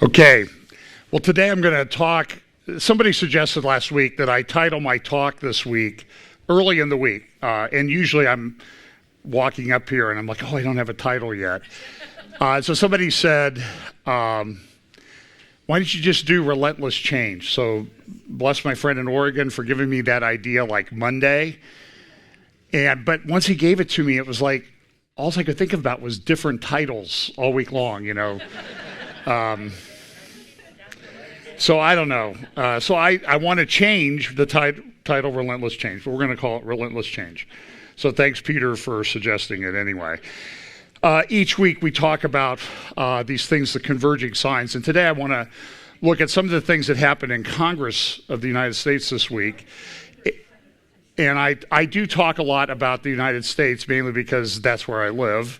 Okay, well today I'm going to talk, somebody suggested last week that I title my talk this week early in the week, and usually I'm walking up here and I'm like, oh, I don't have a title yet. So somebody said, why don't you just do Relentless Change? So bless my friend in Oregon for giving me that idea like Monday. But once he gave it to me, it was like, all I could think about was different titles all week long, you know. So I don't know. So I want to change the title Relentless Change, but we're going to call it Relentless Change. So thanks, Peter, for suggesting it anyway. Each week we talk about these things, the converging signs, and today I want to look at some of the things that happened in Congress of the United States this week. And I do talk a lot about the United States, mainly because that's where I live,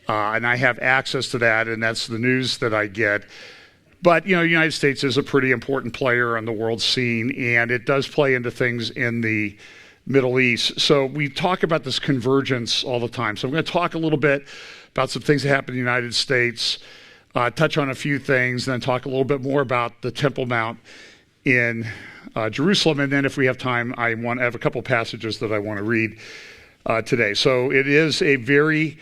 and I have access to that, and that's the news that I get. But, you know, the United States is a pretty important player on the world scene, and it does play into things in the Middle East. So we talk about this convergence all the time. So I'm going to talk a little bit about some things that happen in the United States, touch on a few things, and then talk a little bit more about the Temple Mount in Jerusalem. And then if we have time, I have a couple passages that I want to read today. So it is a very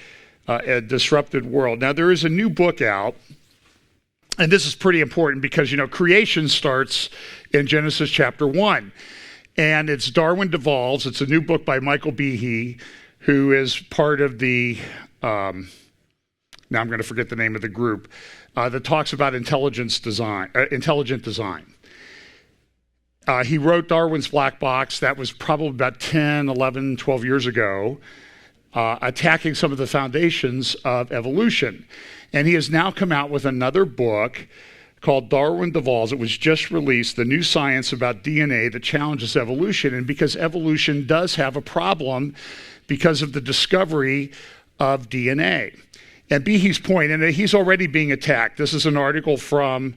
disrupted world. Now, there is a new book out. And this is pretty important because, you know, creation starts in Genesis chapter 1. And it's Darwin Devolves. It's a new book by Michael Behe, who is part of the, now I'm going to forget the name of the group, that talks about intelligent design. He wrote Darwin's Black Box. That was probably about 10, 11, 12 years ago, attacking some of the foundations of evolution. And he has now come out with another book called Darwin Devolves. It was just released, The New Science About DNA That Challenges Evolution. And because evolution does have a problem because of the discovery of DNA. And Behe's point, and he's already being attacked. This is an article from,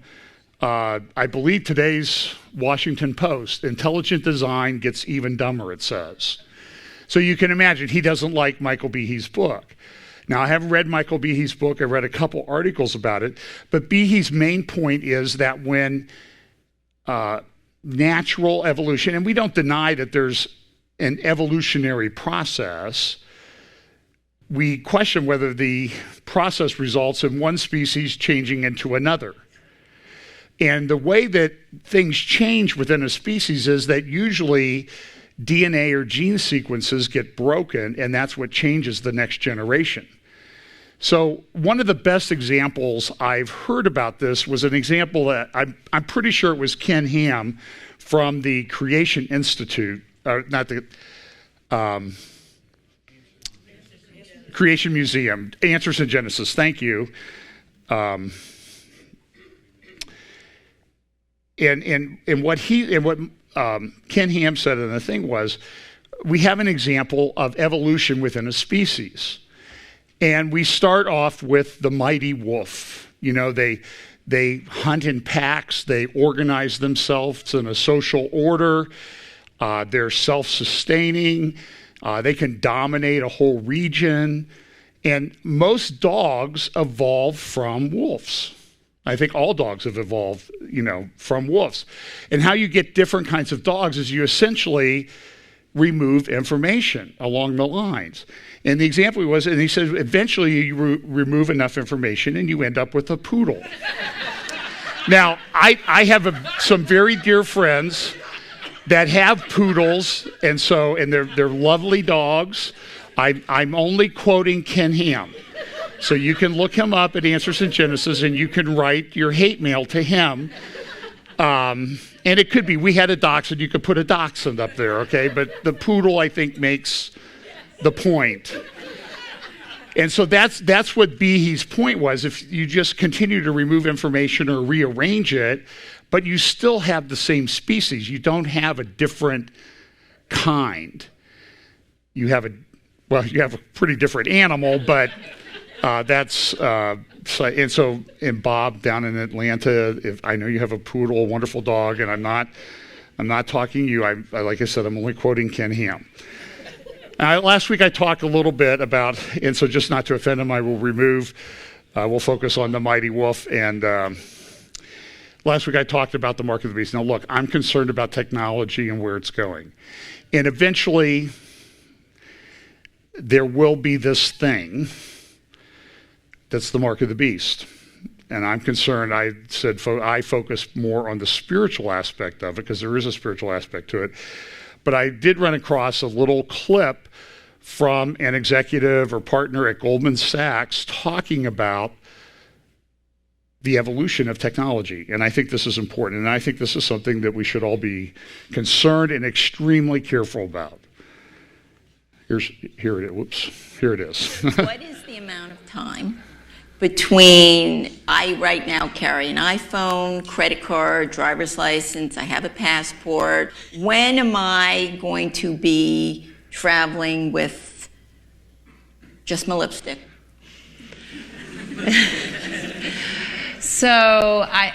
I believe, today's Washington Post. Intelligent design gets even dumber, it says. So you can imagine he doesn't like Michael Behe's book. Now, I haven't read Michael Behe's book. I read a couple articles about it. But Behe's main point is that when natural evolution, and we don't deny that there's an evolutionary process, we question whether the process results in one species changing into another. And the way that things change within a species is that usually DNA or gene sequences get broken, and that's what changes the next generation. So one of the best examples I've heard about this was an example that I'm pretty sure it was Ken Ham from the Creation Institute, Creation Museum, Answers in Genesis. Thank you. And what Ken Ham said in the thing was, we have an example of evolution within a species. And we start off with the mighty wolf. You know, they hunt in packs, they organize themselves in a social order, they're self-sustaining, they can dominate a whole region, and most dogs evolve from wolves. I think all dogs have evolved, you know, from wolves. And how you get different kinds of dogs is you essentially remove information along the lines. And the example was, and he says, eventually you remove enough information and you end up with a poodle. Now, I have some very dear friends that have poodles, and they're lovely dogs. I'm only quoting Ken Ham. So you can look him up at Answers in Genesis, and you can write your hate mail to him. And it could be, we had a dachshund, you could put a dachshund up there, okay? But the poodle, I think, makes the point. And so that's what Behe's point was. If you just continue to remove information or rearrange it, but you still have the same species, you don't have a different kind. You have a pretty different animal, but and Bob down in Atlanta, I know you have a poodle, a wonderful dog, and I'm not talking to you. Like I said, I'm only quoting Ken Ham. Last week I talked a little bit about, and so just not to offend him, I will remove We'll focus on the mighty wolf and Last week I talked about the mark of the beast. Now look, I'm concerned about technology and where it's going. And eventually there will be this thing that's the mark of the beast. And I'm concerned, I said I focus more on the spiritual aspect of it, because there is a spiritual aspect to it. But I did run across a little clip from an executive or partner at Goldman Sachs talking about the evolution of technology. And I think this is important. And I think this is something that we should all be concerned and extremely careful about. Here it is. What is the amount of time between, I right now carry an iPhone, credit card, driver's license, I have a passport. When am I going to be traveling with just my lipstick? So I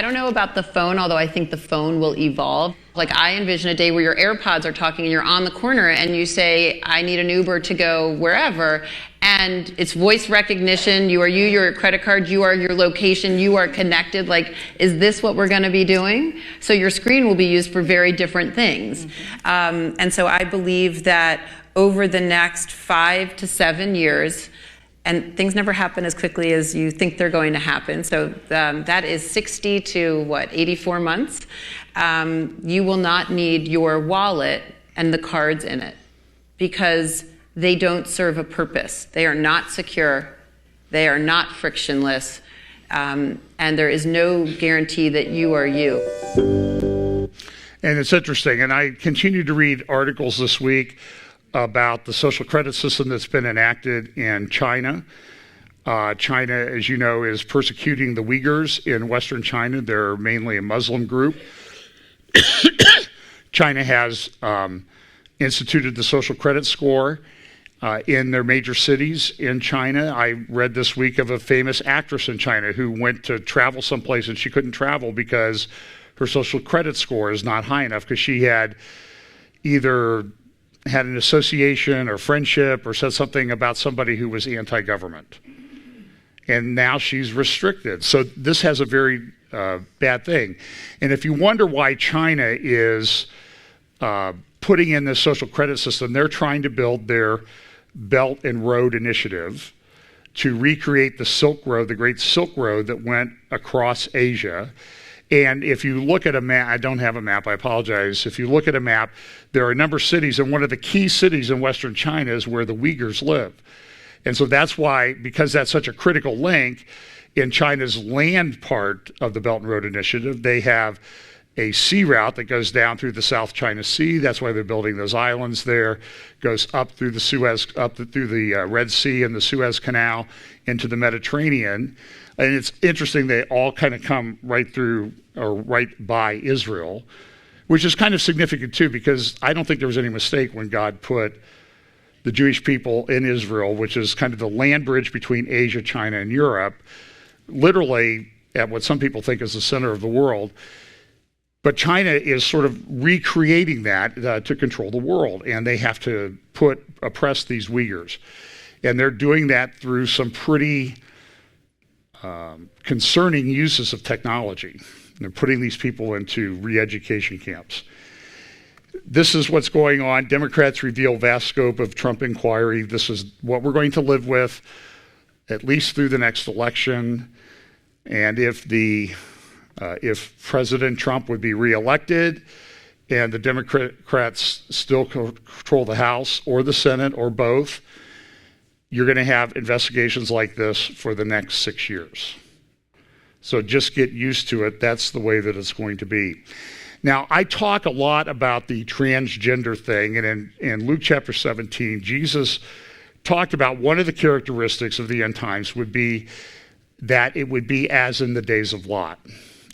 don't know about the phone, although I think the phone will evolve. Like, I envision a day where your AirPods are talking and you're on the corner and you say, I need an Uber to go wherever. And it's voice recognition. You are you, your credit card, you are your location, you are connected. Like, is this what we're going to be doing? So your screen will be used for very different things. Mm-hmm. And so I believe that over the next 5 to 7 years, and things never happen as quickly as you think they're going to happen. So that is 60 to 84 months. You will not need your wallet and the cards in it, because they don't serve a purpose. They are not secure. They are not frictionless. And there is no guarantee that you are you. And it's interesting. And I continue to read articles this week about the social credit system that's been enacted in China. China, as you know, is persecuting the Uyghurs in Western China. They're mainly a Muslim group. China has instituted the social credit score in their major cities in China. I read this week of a famous actress in China who went to travel someplace and she couldn't travel because her social credit score is not high enough, because she had either had an association or friendship or said something about somebody who was anti-government. And now she's restricted. So this has a very bad thing. And if you wonder why China is putting in this social credit system, they're trying to build their Belt and Road Initiative to recreate the Silk Road, the Great Silk Road that went across Asia. And if you look at a map, I don't have a map, I apologize. If you look at a map, there are a number of cities, and one of the key cities in Western China is where the Uyghurs live. And so that's why, because that's such a critical link, in China's land part of the Belt and Road Initiative, they have a sea route that goes down through the South China Sea. That's why they're building those islands there. Goes up through the Suez, through the Red Sea and the Suez Canal into the Mediterranean. And it's interesting, they all kind of come right through or right by Israel, which is kind of significant too, because I don't think there was any mistake when God put the Jewish people in Israel, which is kind of the land bridge between Asia, China, and Europe, literally at what some people think is the center of the world. But China is sort of recreating that to control the world, and they have to oppress these Uyghurs. And they're doing that through some pretty concerning uses of technology. They're putting these people into re-education camps. This is what's going on. Democrats reveal vast scope of Trump inquiry. This is what we're going to live with at least through the next election. And if President Trump would be reelected and the Democrats still control the House or the Senate or both, you're going to have investigations like this for the next 6 years. So just get used to it. That's the way that it's going to be. Now, I talk a lot about the transgender thing, and in Luke chapter 17, Jesus talked about one of the characteristics of the end times would be that it would be as in the days of Lot.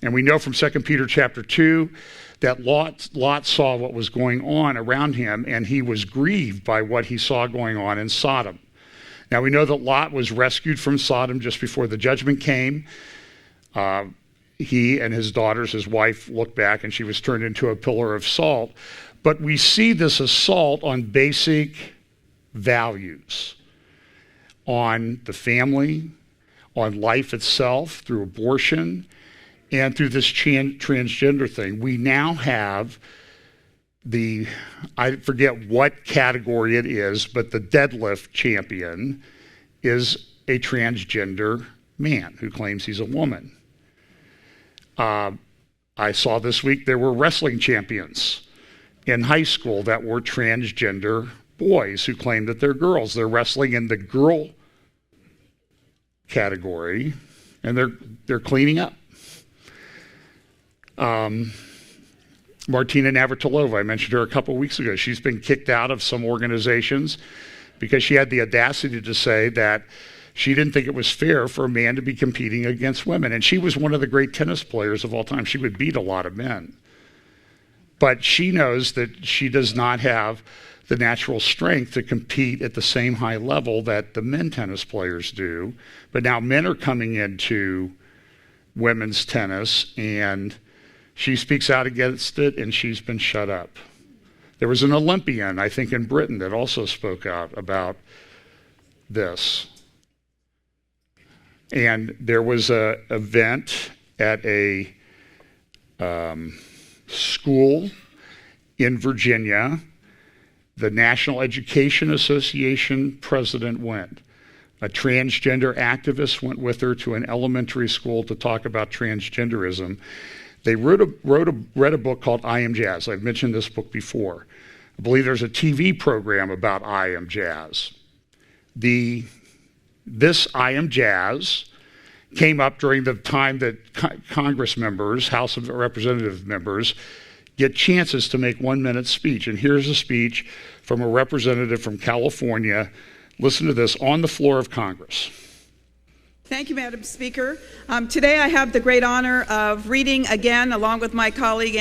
And we know from 2 Peter chapter 2 that Lot saw what was going on around him, and he was grieved by what he saw going on in Sodom. Now, we know that Lot was rescued from Sodom just before the judgment came. He and his daughters, his wife, looked back, and she was turned into a pillar of salt. But we see this assault on basic values, on the family, on life itself through abortion, And through this transgender thing, we now have I forget what category it is, but the deadlift champion is a transgender man who claims he's a woman. I saw this week there were wrestling champions in high school that were transgender boys who claim that they're girls. They're wrestling in the girl category, and they're cleaning up. Martina Navratilova, I mentioned her a couple weeks ago. She's been kicked out of some organizations because she had the audacity to say that she didn't think it was fair for a man to be competing against women. And she was one of the great tennis players of all time. She would beat a lot of men. But she knows that she does not have the natural strength to compete at the same high level that the men tennis players do. But now men are coming into women's tennis, and she speaks out against it, and she's been shut up. There was an Olympian, I think in Britain, that also spoke out about this. And there was an event at a school in Virginia. The National Education Association president went. A transgender activist went with her to an elementary school to talk about transgenderism. They read a book called I Am Jazz. I've mentioned this book before. I believe there's a TV program about I Am Jazz. This I Am Jazz came up during the time that Congress members, House of Representative members, get chances to make 1-minute speech. And here's a speech from a representative from California. Listen to this on the floor of Congress. Thank you, Madam Speaker. Today I have the great honor of reading again, along with my colleague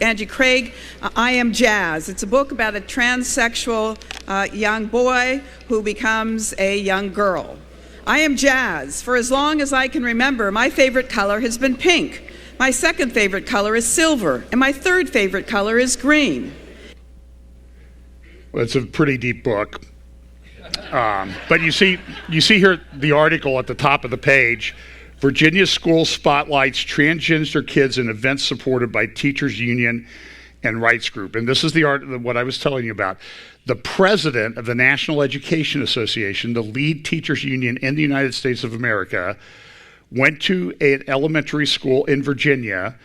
Angie Craig, I Am Jazz. It's a book about a transsexual young boy who becomes a young girl. I am jazz. For as long as I can remember, my favorite color has been pink. My second favorite color is silver, and my third favorite color is green. Well, it's a pretty deep book. But you see here the article at the top of the page. Virginia school spotlights transgender kids in events supported by teachers union and rights group. And this is what I was telling you about. The president of the National Education Association, the lead teachers union in the United States of America, went to an elementary school in Virginia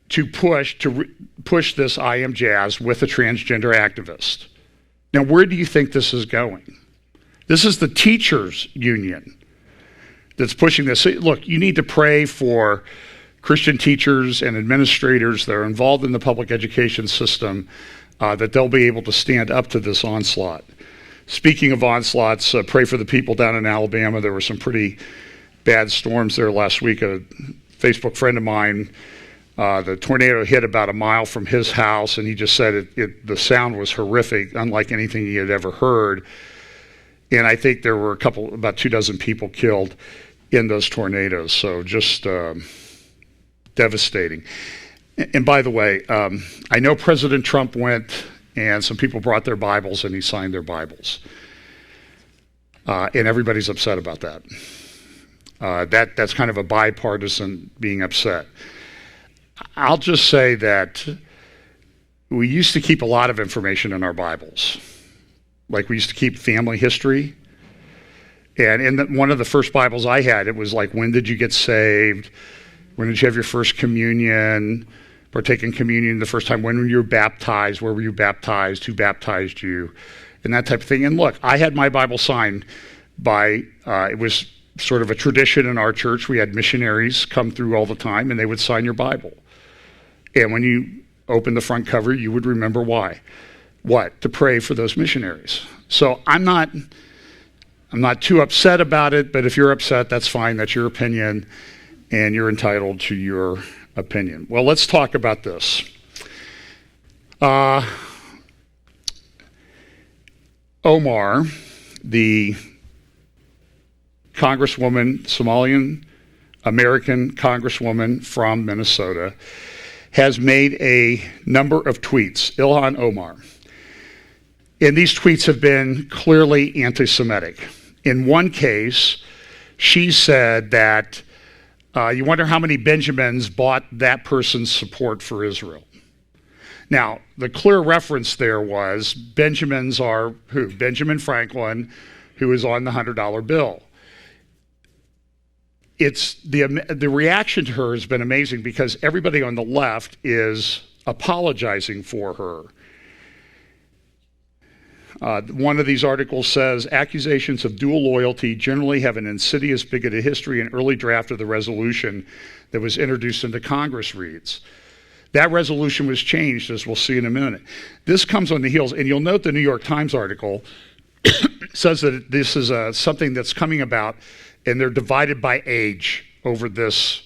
to push this I Am Jazz with a transgender activist. Now, where do you think this is going? This is the teachers union that's pushing this. Look, you need to pray for Christian teachers and administrators that are involved in the public education system, that they'll be able to stand up to this onslaught. Speaking of onslaughts, pray for the people down in Alabama. There were some pretty bad storms there last week. A Facebook friend of mine, the tornado hit about a mile from his house, and he just said the sound was horrific, unlike anything he had ever heard. And I think there were about 24 people killed in those tornadoes. So just devastating. And by the way, I know President Trump went, and some people brought their Bibles, and he signed their Bibles. And everybody's upset about that. That's kind of a bipartisan being upset. I'll just say that we used to keep a lot of information in our Bibles. Like we used to keep family history. And in one of the first Bibles I had, it was like, when did you get saved? When did you have your first communion? Partake in communion the first time? When were you baptized? Where were you baptized? Who baptized you? And that type of thing. And look, I had my Bible signed by, it was sort of a tradition in our church. We had missionaries come through all the time, and they would sign your Bible. And when you opened the front cover, you would remember why. What? To pray for those missionaries. So I'm not too upset about it, but if you're upset, that's fine. That's your opinion, and you're entitled to your opinion. Well, let's talk about this. Omar, the Congresswoman, Somalian American Congresswoman from Minnesota, has made a number of tweets, Ilhan Omar. And these tweets have been clearly anti-Semitic. In one case, she said that You wonder how many Benjamins bought that person's support for Israel. Now, the clear reference there was Benjamins are who? Benjamin Franklin, who is on the $100 bill. It's the reaction to her has been amazing because everybody on the left is apologizing for her. One of these articles says, accusations of dual loyalty generally have an insidious, bigoted history. An early draft of the resolution that was introduced into Congress reads. That resolution was changed, as we'll see in a minute. This comes on the heels, and you'll note the New York Times article says that this is something that's coming about, and they're divided by age over this.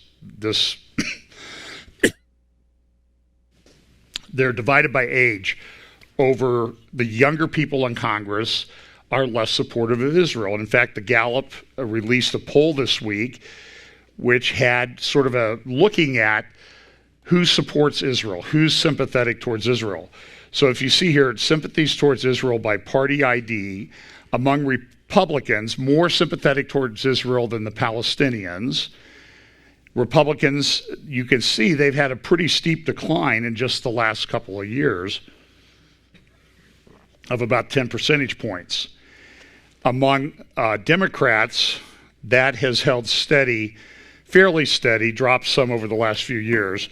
They're divided by age over the younger people in Congress are less supportive of Israel. And in fact, the Gallup released a poll this week which had sort of a looking at who supports Israel, who's sympathetic towards Israel. So if you see here, sympathies towards Israel by party ID, among Republicans, more sympathetic towards Israel than the Palestinians. Republicans, you can see they've had a pretty steep decline in just the last couple of years of about 10 percentage points. Among Democrats, that has held steady, fairly steady, dropped some over the last few years,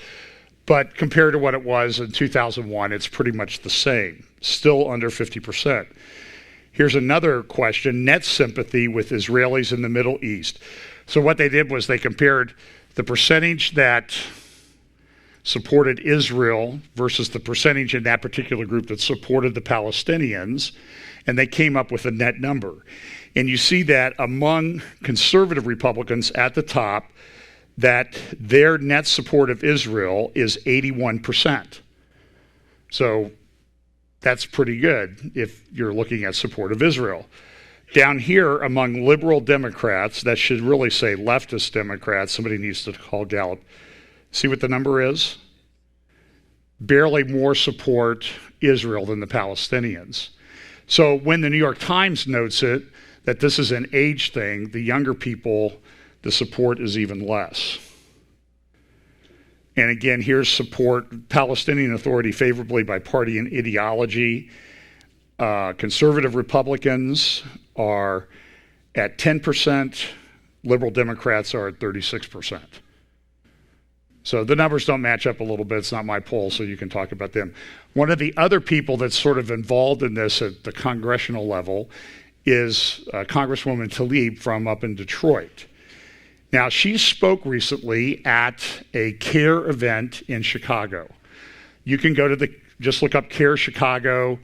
but compared to what it was in 2001, it's pretty much the same, still under 50%. Here's another question, net sympathy with Israelis in the Middle East. So what they did was they compared the percentage that supported Israel versus the percentage in that particular group that supported the Palestinians, and they came up with a net number. And you see that among conservative Republicans at the top, that their net support of Israel is 81%. So that's pretty good if you're looking at support of Israel. Down here, among liberal Democrats, that should really say leftist Democrats, somebody needs to call Gallup. See what the number is? Barely more support Israel than the Palestinians. So when the New York Times notes it, that this is an age thing, the younger people, the support is even less. And again, here's support, Palestinian Authority favorably by party and ideology. Conservative Republicans are at 10%, liberal Democrats are at 36%. So the numbers don't match up a little bit. It's not my poll, so you can talk about them. One of the other people that's sort of involved in this at the congressional level is Congresswoman Tlaib from up in Detroit. Now, she spoke recently at a CARE event in Chicago. You can go to just look up CARE Chicago.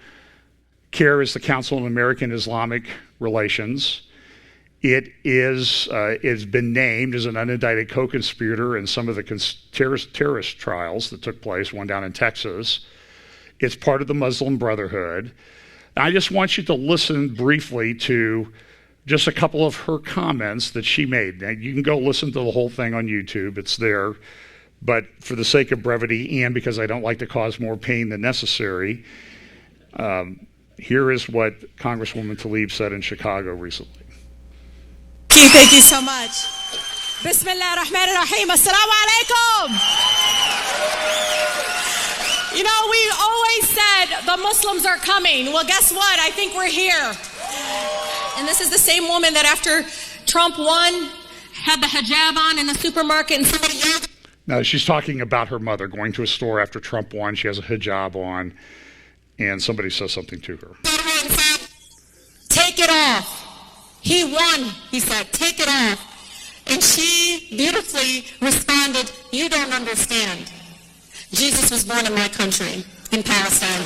CARE is the Council on American Islamic Relations. It has been named as an unindicted co-conspirator in some of the terrorist trials that took place, one down in Texas. It's part of the Muslim Brotherhood. I just want you to listen briefly to just a couple of her comments that she made. Now, you can go listen to the whole thing on YouTube. It's there. But for the sake of brevity and because I don't like to cause more pain than necessary, here is what Congresswoman Tlaib said in Chicago recently. Thank you so much. Bismillah ar-Rahman ar-Rahim. Assalamu alaikum. You know, we always said the Muslims are coming. Well, guess what? I think we're here. And this is the same woman that after Trump won had the hijab on in the supermarket and somebody yelled. Now, she's talking about her mother going to a store after Trump won. She has a hijab on, and somebody says something to her. Take it off. He won, he said, take it off. And she beautifully responded, you don't understand. Jesus was born in my country, in Palestine.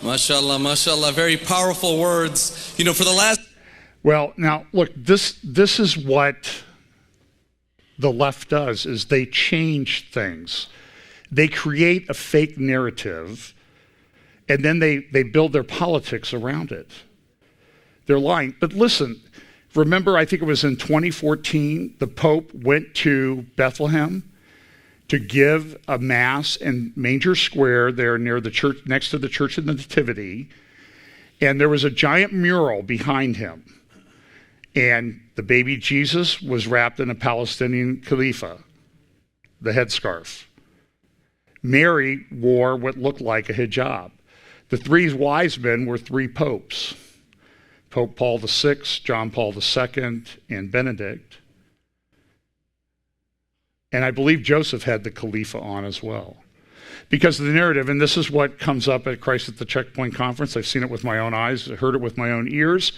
MashaAllah, MashaAllah, very powerful words. You know, for the last... Well, now, look, this is what the left does, is they change things. They create a fake narrative, and then they build their politics around it. They're lying. But listen, remember, I think it was in 2014, the Pope went to Bethlehem to give a mass in Manger Square there near the church, next to the Church of the Nativity, and there was a giant mural behind him. And the baby Jesus was wrapped in a Palestinian khalifa, the headscarf. Mary wore what looked like a hijab. The three wise men were three popes, Pope Paul VI, John Paul II, and Benedict. And I believe Joseph had the khalifa on as well. Because of the narrative, and this is what comes up at Christ at the Checkpoint Conference. I've seen it with my own eyes, I heard it with my own ears.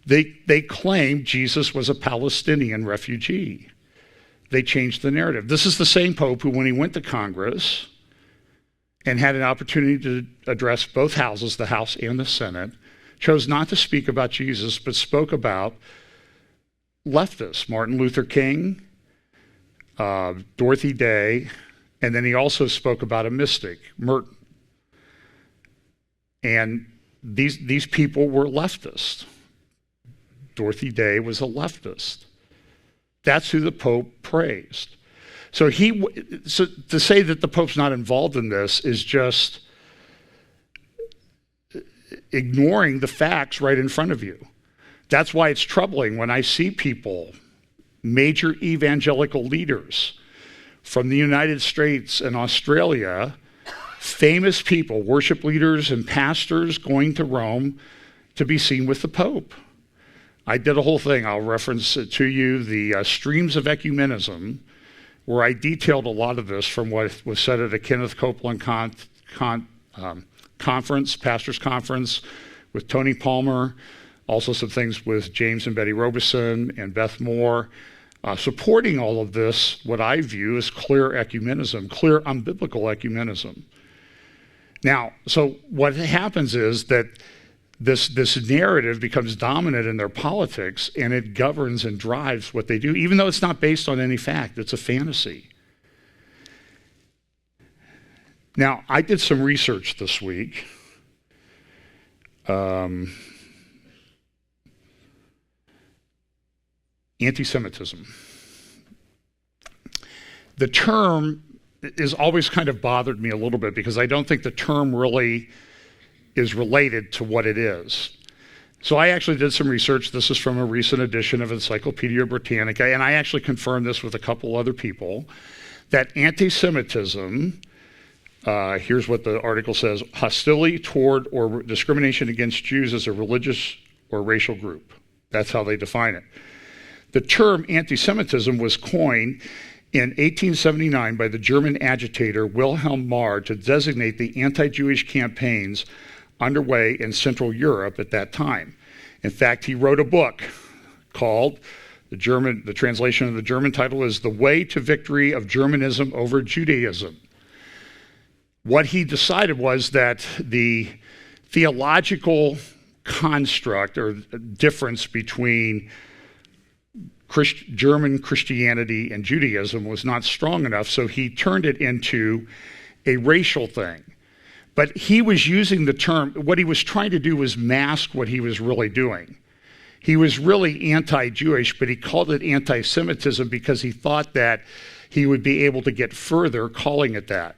They claim Jesus was a Palestinian refugee. They changed the narrative. This is the same Pope who, when he went to Congress and had an opportunity to address both houses, the House and the Senate, chose not to speak about Jesus, but spoke about leftists, Martin Luther King, Dorothy Day, and then he also spoke about a mystic, Merton. And these people were leftists. Dorothy Day was a leftist. That's who the Pope praised. So to say that the Pope's not involved in this is just ignoring the facts right in front of you. That's why it's troubling when I see people, major evangelical leaders from the United States and Australia, famous people, worship leaders and pastors going to Rome to be seen with the Pope. I did a whole thing, I'll reference it to you, the Streams of Ecumenism, where I detailed a lot of this from what was said at a Kenneth Copeland conference, pastor's conference with Tony Palmer, also some things with James and Betty Robeson and Beth Moore, supporting all of this, what I view as clear ecumenism, clear unbiblical ecumenism. Now, so what happens is that this narrative becomes dominant in their politics, and it governs and drives what they do, even though it's not based on any fact. It's a fantasy. Now, I did some research this week. Anti-Semitism. The term has always kind of bothered me a little bit because I don't think the term really is related to what it is. So I actually did some research. This is from a recent edition of Encyclopedia Britannica, and I actually confirmed this with a couple other people, that anti-Semitism, here's what the article says, hostility toward or discrimination against Jews as a religious or racial group. That's how they define it. The term anti-Semitism was coined in 1879 by the German agitator Wilhelm Marr to designate the anti-Jewish campaigns underway in Central Europe at that time. In fact, he wrote a book called, the translation of the German title is The Way to Victory of Germanism over Judaism. What he decided was that the theological construct or difference between German Christianity and Judaism was not strong enough, so he turned it into a racial thing. But he was using the term, what he was trying to do was mask what he was really doing. He was really anti-Jewish, but he called it anti-Semitism because he thought that he would be able to get further calling it that.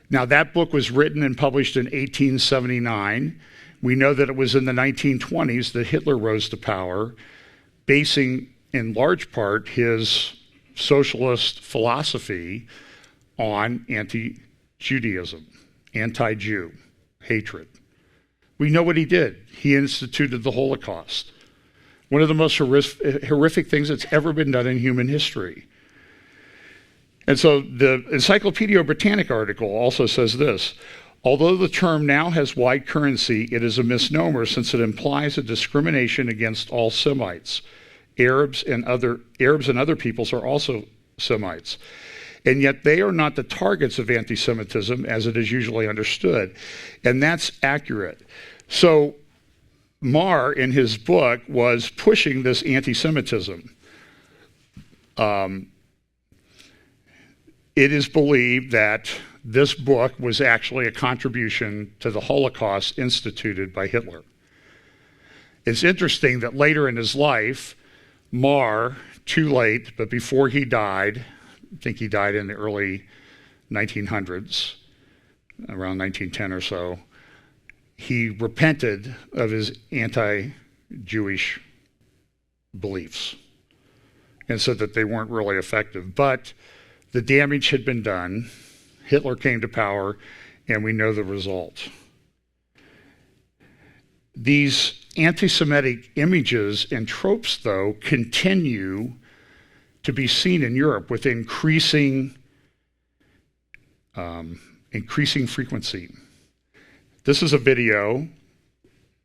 Now, that book was written and published in 1879. We know that it was in the 1920s that Hitler rose to power, basing in large part his socialist philosophy on anti-Judaism, anti-Jew, hatred. We know what he did. He instituted the Holocaust, one of the most horrific things that's ever been done in human history. And so the Encyclopedia Britannica article also says this: although the term now has wide currency, it is a misnomer since it implies a discrimination against all Semites. Arabs and other peoples are also Semites. And yet they are not the targets of anti-Semitism as it is usually understood. And that's accurate. So Marr, in his book, was pushing this anti-Semitism. It is believed that this book was actually a contribution to the Holocaust instituted by Hitler. It's interesting that later in his life, Marr, too late, but before he died, I think he died in the early 1900s, around 1910 or so, he repented of his anti-Jewish beliefs and said that they weren't really effective. But the damage had been done. Hitler came to power, and we know the result. These anti-Semitic images and tropes, though, continue to be seen in Europe with increasing frequency. This is a video.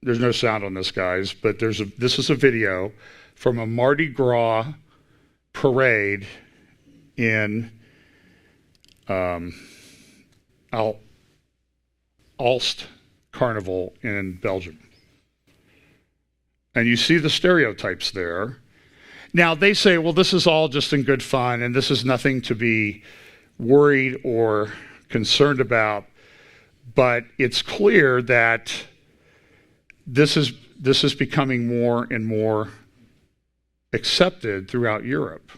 There's no sound on this, guys, but this is a video from a Mardi Gras parade in Aalst Carnival in Belgium. And you see the stereotypes there. Now, they say, well, this is all just in good fun, and this is nothing to be worried or concerned about. But it's clear that this is becoming more and more accepted throughout Europe.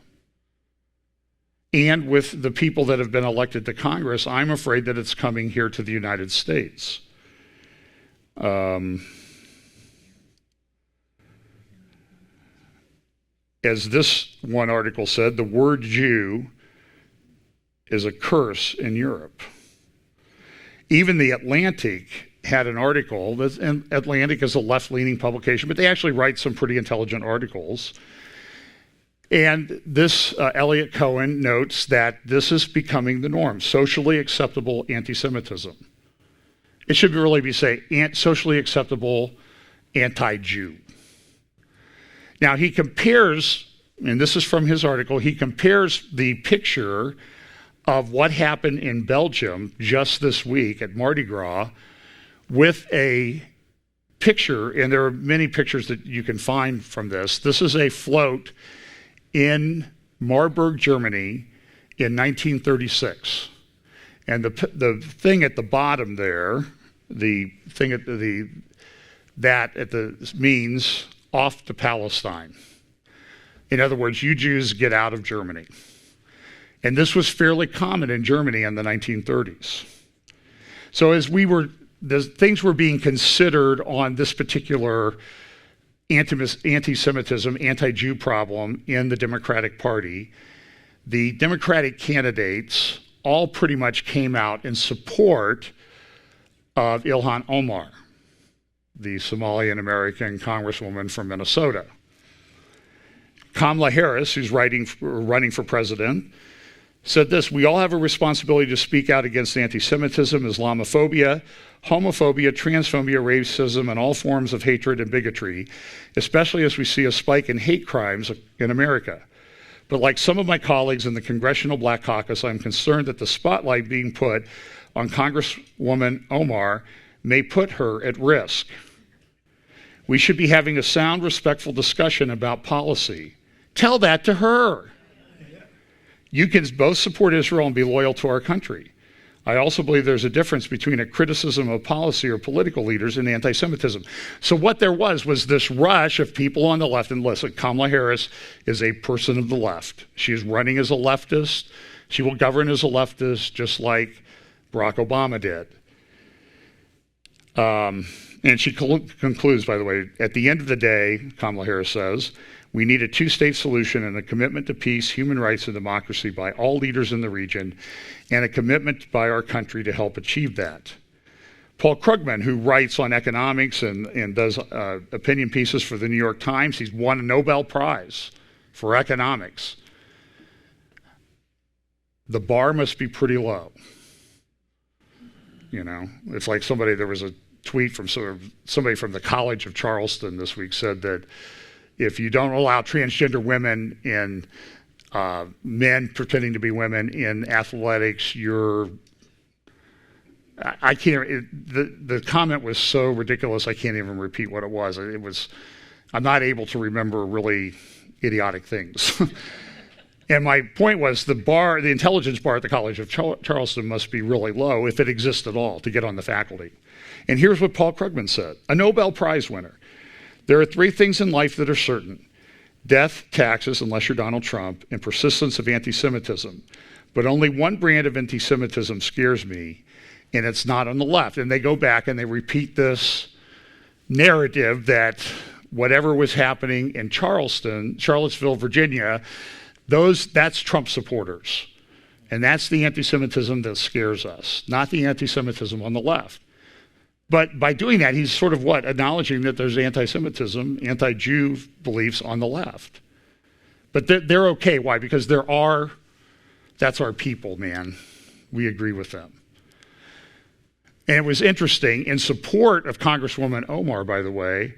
And with the people that have been elected to Congress, I'm afraid that it's coming here to the United States. As this one article said, the word Jew is a curse in Europe. Even the Atlantic had an article, and Atlantic is a left-leaning publication, but they actually write some pretty intelligent articles. And this, Elliot Cohen notes that this is becoming the norm, socially acceptable anti-Semitism. It should really be socially acceptable anti-Jew. Now he compares, and this is from his article, he compares the picture of what happened in Belgium just this week at Mardi Gras with a picture, and there are many pictures that you can find from this. This is a float in Marburg, Germany in 1936. And the thing at the bottom there, the thing at means off to Palestine. In other words, you Jews get out of Germany. And this was fairly common in Germany in the 1930s. So as things were being considered on this particular anti-Semitism, anti-Jew problem in the Democratic Party, the Democratic candidates all pretty much came out in support of Ilhan Omar, the Somalian-American congresswoman from Minnesota. Kamala Harris, who's running for president, said this: "We all have a responsibility to speak out against anti-Semitism, Islamophobia, homophobia, transphobia, racism, and all forms of hatred and bigotry, especially as we see a spike in hate crimes in America. But like some of my colleagues in the Congressional Black Caucus, I'm concerned that the spotlight being put on Congresswoman Omar may put her at risk. We should be having a sound, respectful discussion about policy." Tell that to her. You can both support Israel and be loyal to our country. I also believe there's a difference between a criticism of policy or political leaders and anti-Semitism. So what there was this rush of people on the left, and listen, Kamala Harris is a person of the left. She is running as a leftist. She will govern as a leftist, just like Barack Obama did. And she concludes, by the way, at the end of the day, Kamala Harris says, "We need a two-state solution and a commitment to peace, human rights, and democracy by all leaders in the region, and a commitment by our country to help achieve that." Paul Krugman, who writes on economics and does opinion pieces for the New York Times, he's won a Nobel Prize for economics. The bar must be pretty low. You know, it's like there was a tweet from somebody from the College of Charleston this week said that if you don't allow transgender women in men pretending to be women in athletics, the comment was so ridiculous I can't even repeat what it was. I'm not able to remember really idiotic things. And my point was the intelligence bar at the College of Charleston must be really low, if it exists at all, to get on the faculty. And here's what Paul Krugman said, a Nobel Prize winner. "There are three things in life that are certain: death, taxes, unless you're Donald Trump, and persistence of anti-Semitism. But only one brand of anti-Semitism scares me, and it's not on the left." And they go back and they repeat this narrative that whatever was happening in Charlottesville, Virginia, that's Trump supporters. And that's the anti-Semitism that scares us, not the anti-Semitism on the left. But by doing that, he's sort of acknowledging that there's anti-Semitism, anti-Jew beliefs on the left. But they're okay. Why? Because that's our people, man. We agree with them. And it was interesting, in support of Congresswoman Omar, by the way,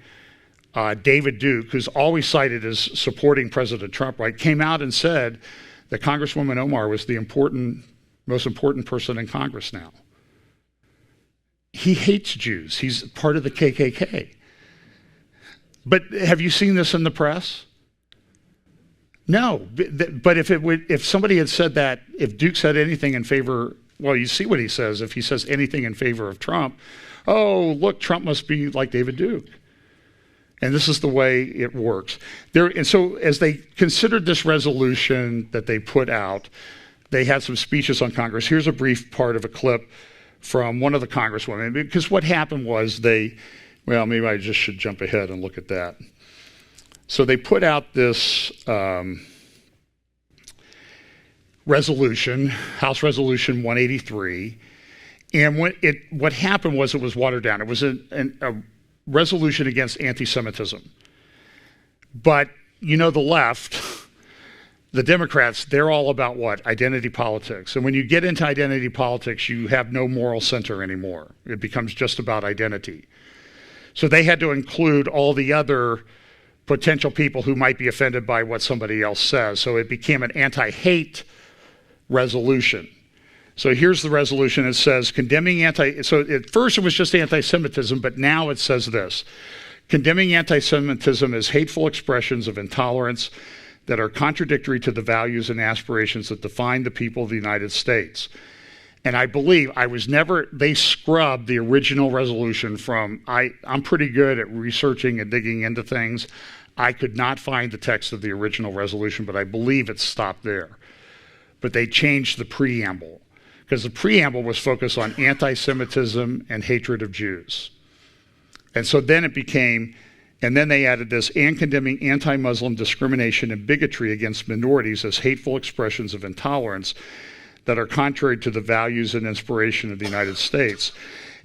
David Duke, who's always cited as supporting President Trump, right, came out and said that Congresswoman Omar was the most important person in Congress now. He hates Jews. He's part of the KKK. But have you seen this in the press? No. But if somebody had said that, if Duke said anything in favor, well, you see what he says. If he says anything in favor of Trump, oh, look, Trump must be like David Duke. And this is the way it works. And so as they considered this resolution that they put out, they had some speeches on Congress. Here's a brief part of a clip from one of the congresswomen, because what happened was maybe I just should jump ahead and look at that. So they put out this resolution, House Resolution 183, and what happened was it was watered down. It was a resolution against anti-Semitism. But, the left, the Democrats, they're all about what? Identity politics. And when you get into identity politics, you have no moral center anymore. It becomes just about identity. So they had to include all the other potential people who might be offended by what somebody else says. So it became an anti-hate resolution. So here's the resolution. It says, so at first it was just anti-Semitism, but now it says this: condemning anti-Semitism as hateful expressions of intolerance that are contradictory to the values and aspirations that define the people of the United States. And I believe they scrubbed the original resolution from, I'm pretty good at researching and digging into things. I could not find the text of the original resolution, but I believe it stopped there. But they changed the preamble, because the preamble was focused on anti-Semitism and hatred of Jews. And so then then they added this, and condemning anti-Muslim discrimination and bigotry against minorities as hateful expressions of intolerance that are contrary to the values and inspiration of the United States.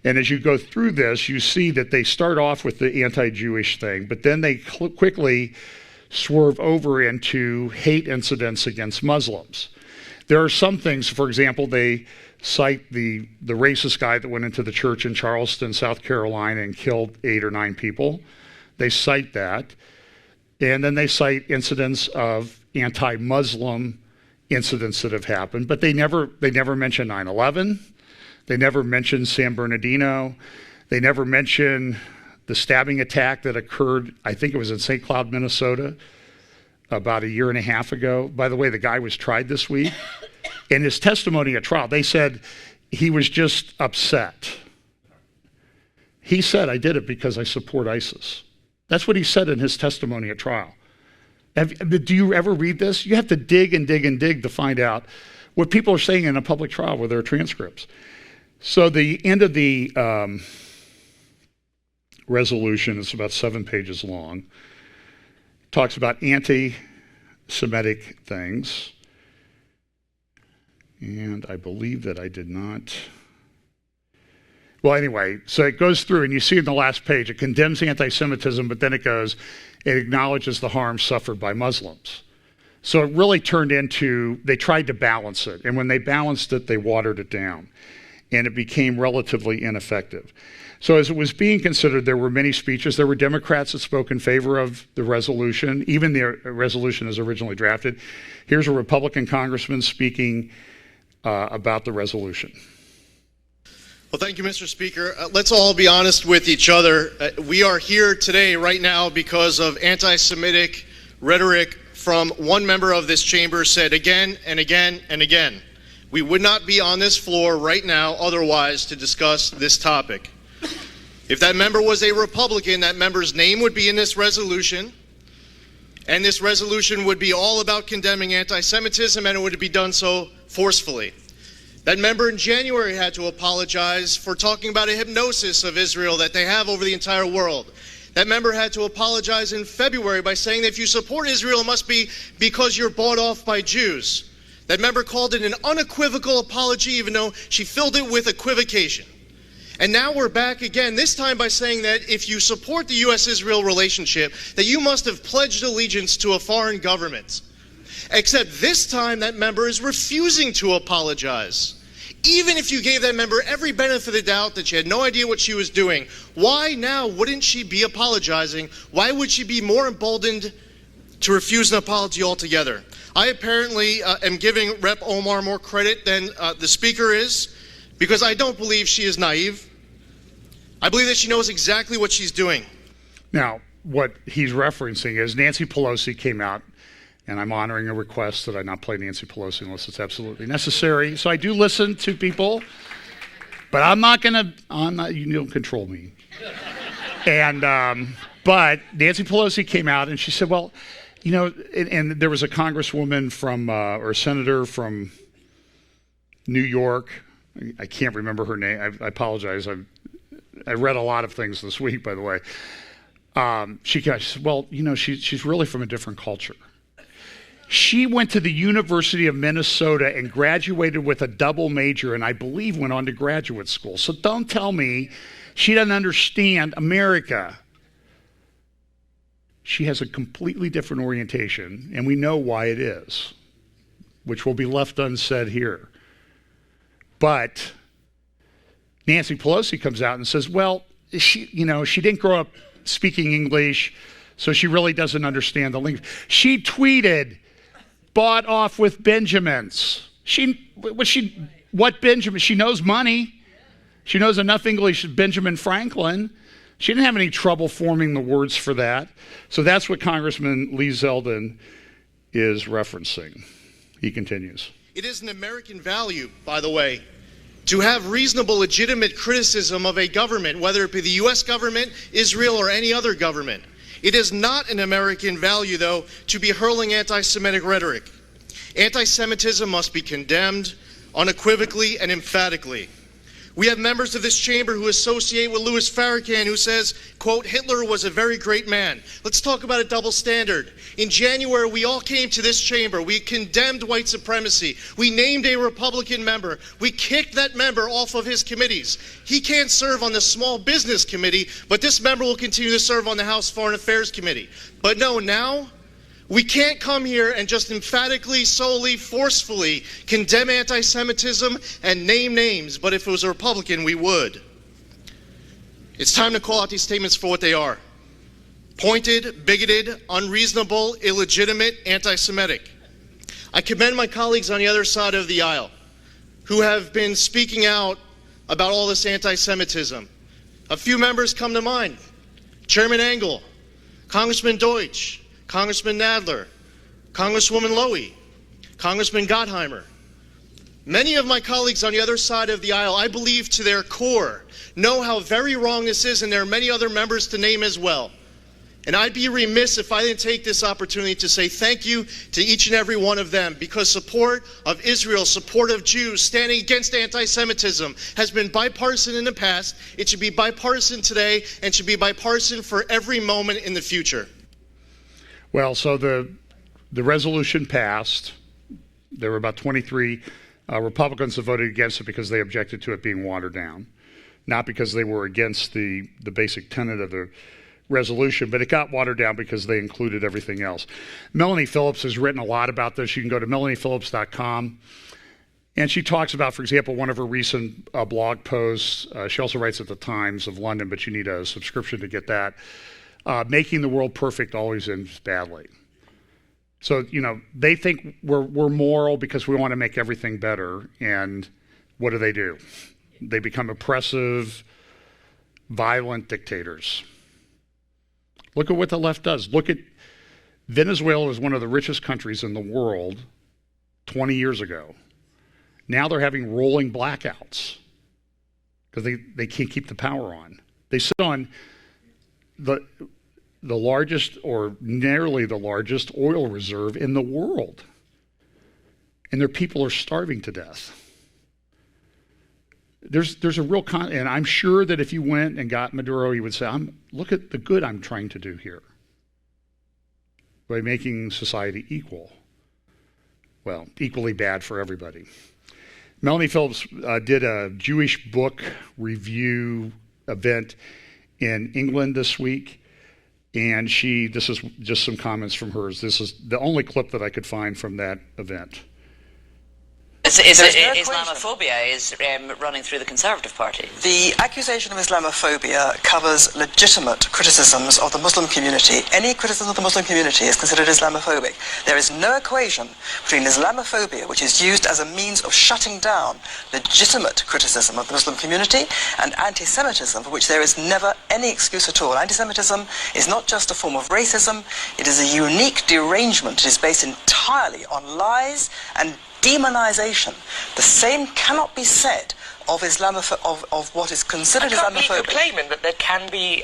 And as you go through this, you see that they start off with the anti-Jewish thing, but then they quickly swerve over into hate incidents against Muslims. There are some things, for example, they cite the racist guy that went into the church in Charleston, South Carolina, and killed 8 or 9 people. They cite that. And then they cite incidents of anti-Muslim incidents that have happened, but they never mention 9/11. They never mention San Bernardino. They never mention the stabbing attack that occurred, I think it was in St. Cloud, Minnesota, about 1.5 years ago. By the way, the guy was tried this week. In his testimony at trial, they said he was just upset. He said, I did it because I support ISIS. That's what he said in his testimony at trial. Do you ever read this? You have to dig and dig and dig to find out what people are saying in a public trial with their transcripts. So the end of the resolution is about 7 pages long. Talks about anti-Semitic things. And I believe that I did not. Well, anyway, so it goes through, and you see in the last page, it condemns anti-Semitism, but then it acknowledges the harm suffered by Muslims. So it really turned into, they tried to balance it, and when they balanced it, they watered it down, and it became relatively ineffective. So as it was being considered, there were many speeches. There were Democrats that spoke in favor of the resolution, even the resolution as originally drafted. Here's a Republican congressman speaking about the resolution. Well, thank you, Mr. Speaker. Let's all be honest with each other. We are here today, right now, because of anti-Semitic rhetoric from one member of this chamber said again and again and again. We would not be on this floor right now otherwise to discuss this topic. If that member was a Republican, that member's name would be in this resolution, and this resolution would be all about condemning anti-Semitism, and it would be done so forcefully. That member in January had to apologize for talking about a hypnosis of Israel that they have over the entire world. That member had to apologize in February by saying that if you support Israel, it must be because you're bought off by Jews. That member called it an unequivocal apology, even though she filled it with equivocation. And now we're back again, this time by saying that if you support the U.S.-Israel relationship, that you must have pledged allegiance to a foreign government. Except this time that member is refusing to apologize. Even if you gave that member every benefit of the doubt that she had no idea what she was doing, why now wouldn't she be apologizing? Why would she be more emboldened to refuse an apology altogether? I apparently am giving Rep. Omar more credit than the Speaker is, because I don't believe she is naive. I believe that she knows exactly what she's doing. Now, what he's referencing is Nancy Pelosi came out, and I'm honoring a request that I not play Nancy Pelosi unless it's absolutely necessary. So I do listen to people, but you don't control me. And, but Nancy Pelosi came out and she said, well, you know, and there was a congresswoman from, or a senator from New York. I can't remember her name. I apologize. I read a lot of things this week, by the way. She said, well, you know, she's really from a different culture. She went to the University of Minnesota and graduated with a double major, and I believe went on to graduate school. So don't tell me she doesn't understand America. She has a completely different orientation, and we know why it is, which will be left unsaid here. But Nancy Pelosi comes out and says, well, she didn't grow up speaking English, so she really doesn't understand the language. She tweeted, bought off with Benjamins. What Benjamin? She knows money. She knows enough English, Benjamin Franklin. She didn't have any trouble forming the words for that. So that's what Congressman Lee Zeldin is referencing. He continues. It is an American value, by the way, to have reasonable, legitimate criticism of a government, whether it be the U.S. government, Israel, or any other government. It is not an American value, though, to be hurling anti-Semitic rhetoric. Anti-Semitism must be condemned unequivocally and emphatically. We have members of this chamber who associate with Louis Farrakhan, who says, quote, Hitler was a very great man. Let's talk about a double standard. In January, we all came to this chamber. We condemned white supremacy. We named a Republican member. We kicked that member off of his committees. He can't serve on the Small Business Committee, but this member will continue to serve on the House Foreign Affairs Committee. But no, now we can't come here and just emphatically, solely, forcefully condemn anti-Semitism and name names, but if it was a Republican, we would. It's time to call out these statements for what they are. Pointed, bigoted, unreasonable, illegitimate, anti-Semitic. I commend my colleagues on the other side of the aisle who have been speaking out about all this anti-Semitism. A few members come to mind. Chairman Engel, Congressman Deutsch, Congressman Nadler, Congresswoman Lowy, Congressman Gottheimer. Many of my colleagues on the other side of the aisle, I believe to their core, know how very wrong this is, and there are many other members to name as well. And I'd be remiss if I didn't take this opportunity to say thank you to each and every one of them, because support of Israel, support of Jews, standing against anti-Semitism has been bipartisan in the past. It should be bipartisan today, and should be bipartisan for every moment in the future. Well, so the resolution passed. There were about 23 Republicans that voted against it because they objected to it being watered down, not because they were against the basic tenet of the resolution, but it got watered down because they included everything else. Melanie Phillips has written a lot about this. You can go to melaniephillips.com, and she talks about, for example, one of her recent blog posts. She also writes at the Times of London, but you need a subscription to get that. Making the world perfect always ends badly. So, you know, they think we're moral because we want to make everything better. And what do? They become oppressive, violent dictators. Look at what the left does. Look at Venezuela was one of the richest countries in the world 20 years ago. Now they're having rolling blackouts because they can't keep the power on. They sit on the largest, or nearly the largest, oil reserve in the world. And their people are starving to death. there's a real and I'm sure that if you went and got Maduro, he would say, look at the good I'm trying to do here by making society equal. Well, equally bad for everybody. Melanie Phillips did a Jewish book review event in England this week, and this is just some comments from hers. This is the only clip that I could find from that event. Islamophobia is running through the Conservative Party. The accusation of Islamophobia covers legitimate criticisms of the Muslim community. Any criticism of the Muslim community is considered Islamophobic. There is no equation between Islamophobia, which is used as a means of shutting down legitimate criticism of the Muslim community, and anti-Semitism, for which there is never any excuse at all. Anti-Semitism is not just a form of racism, it is a unique derangement. It is based entirely on lies and demonization. The same cannot be said of of what is considered Islamophobic. You're claiming that there can be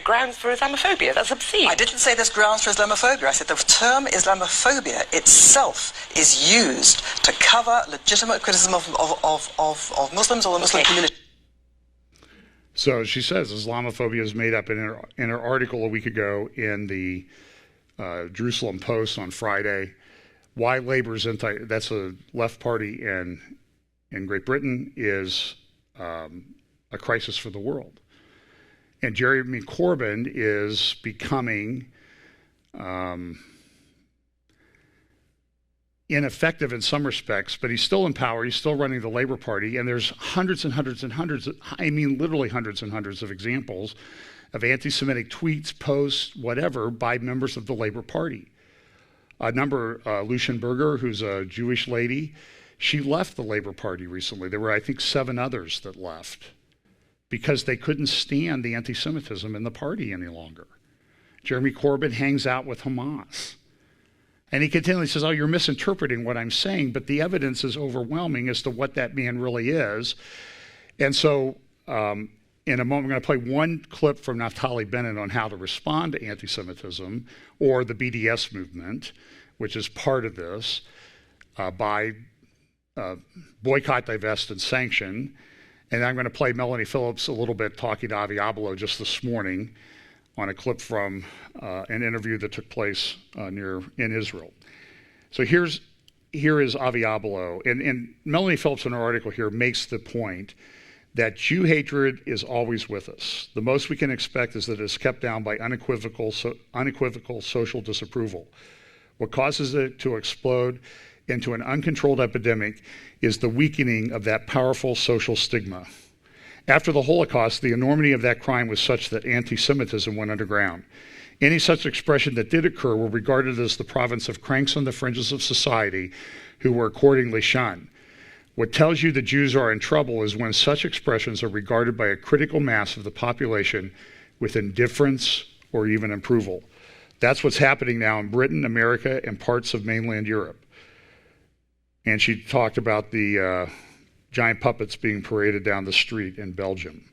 grounds for Islamophobia. That's obscene. I didn't say there's grounds for Islamophobia. I said the term Islamophobia itself is used to cover legitimate criticism of Muslims or the Muslim community. So she says Islamophobia is made up in her article a week ago in the Jerusalem Post on Friday. Why Labor's that's a left party in Great Britain, is a crisis for the world. And Jeremy Corbyn is becoming ineffective in some respects, but he's still in power. He's still running the Labour Party, and there's hundreds and hundreds and hundreds, literally hundreds and hundreds of examples of anti-Semitic tweets, posts, whatever, by members of the Labour Party. Lucien Berger, who's a Jewish lady, she left the Labour Party recently. There were, I think, 7 others that left because they couldn't stand the anti-Semitism in the party any longer. Jeremy Corbyn hangs out with Hamas. And he continually says, you're misinterpreting what I'm saying, but the evidence is overwhelming as to what that man really is. And so in a moment, I'm going to play one clip from Naftali Bennett on how to respond to anti-Semitism or the BDS movement, which is part of this, by boycott, divest, and sanction. And I'm going to play Melanie Phillips a little bit talking to Avi Abelo just this morning on a clip from an interview that took place in Israel. So here is Avi Abelo. And Melanie Phillips in her article here makes the point that Jew hatred is always with us. The most we can expect is that it is kept down by unequivocal social disapproval. What causes it to explode into an uncontrolled epidemic is the weakening of that powerful social stigma. After the Holocaust, the enormity of that crime was such that anti-Semitism went underground. Any such expression that did occur were regarded as the province of cranks on the fringes of society who were accordingly shunned. What tells you the Jews are in trouble is when such expressions are regarded by a critical mass of the population with indifference or even approval. That's what's happening now in Britain, America, and parts of mainland Europe. And she talked about the giant puppets being paraded down the street in Belgium.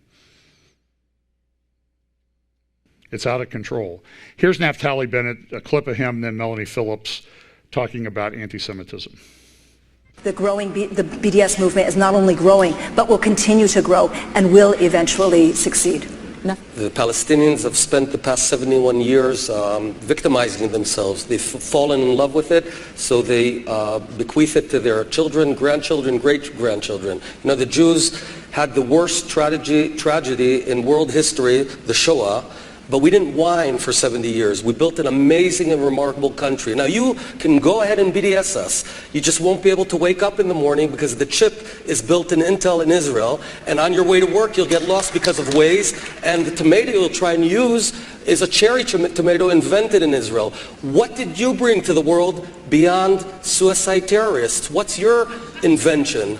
It's out of control. Here's Naftali Bennett, a clip of him, then Melanie Phillips talking about anti-Semitism. The BDS movement is not only growing, but will continue to grow and will eventually succeed. The Palestinians have spent the past 71 years victimizing themselves. They've fallen in love with it, so they bequeath it to their children, grandchildren, great-grandchildren. You know, the Jews had the worst tragedy in world history, the Shoah, but we didn't whine for 70 years. We built an amazing and remarkable country. Now you can go ahead and BDS us. You just won't be able to wake up in the morning because the chip is built in Intel in Israel, and on your way to work you'll get lost because of Waze, and the tomato you'll try and use is a cherry tomato invented in Israel. What did you bring to the world beyond suicide terrorists? What's your invention?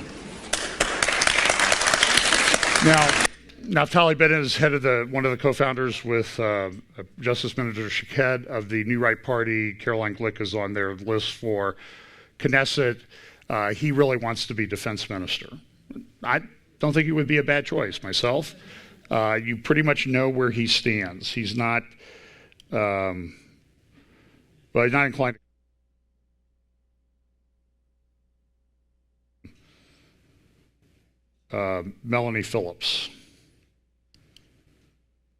Now, Naftali Bennett is head of one of the co-founders with Justice Minister Shaked of the New Right Party. Caroline Glick is on their list for Knesset. He really wants to be defense minister. I don't think it would be a bad choice myself. You pretty much know where he stands. He's not, he's not inclined. Melanie Phillips.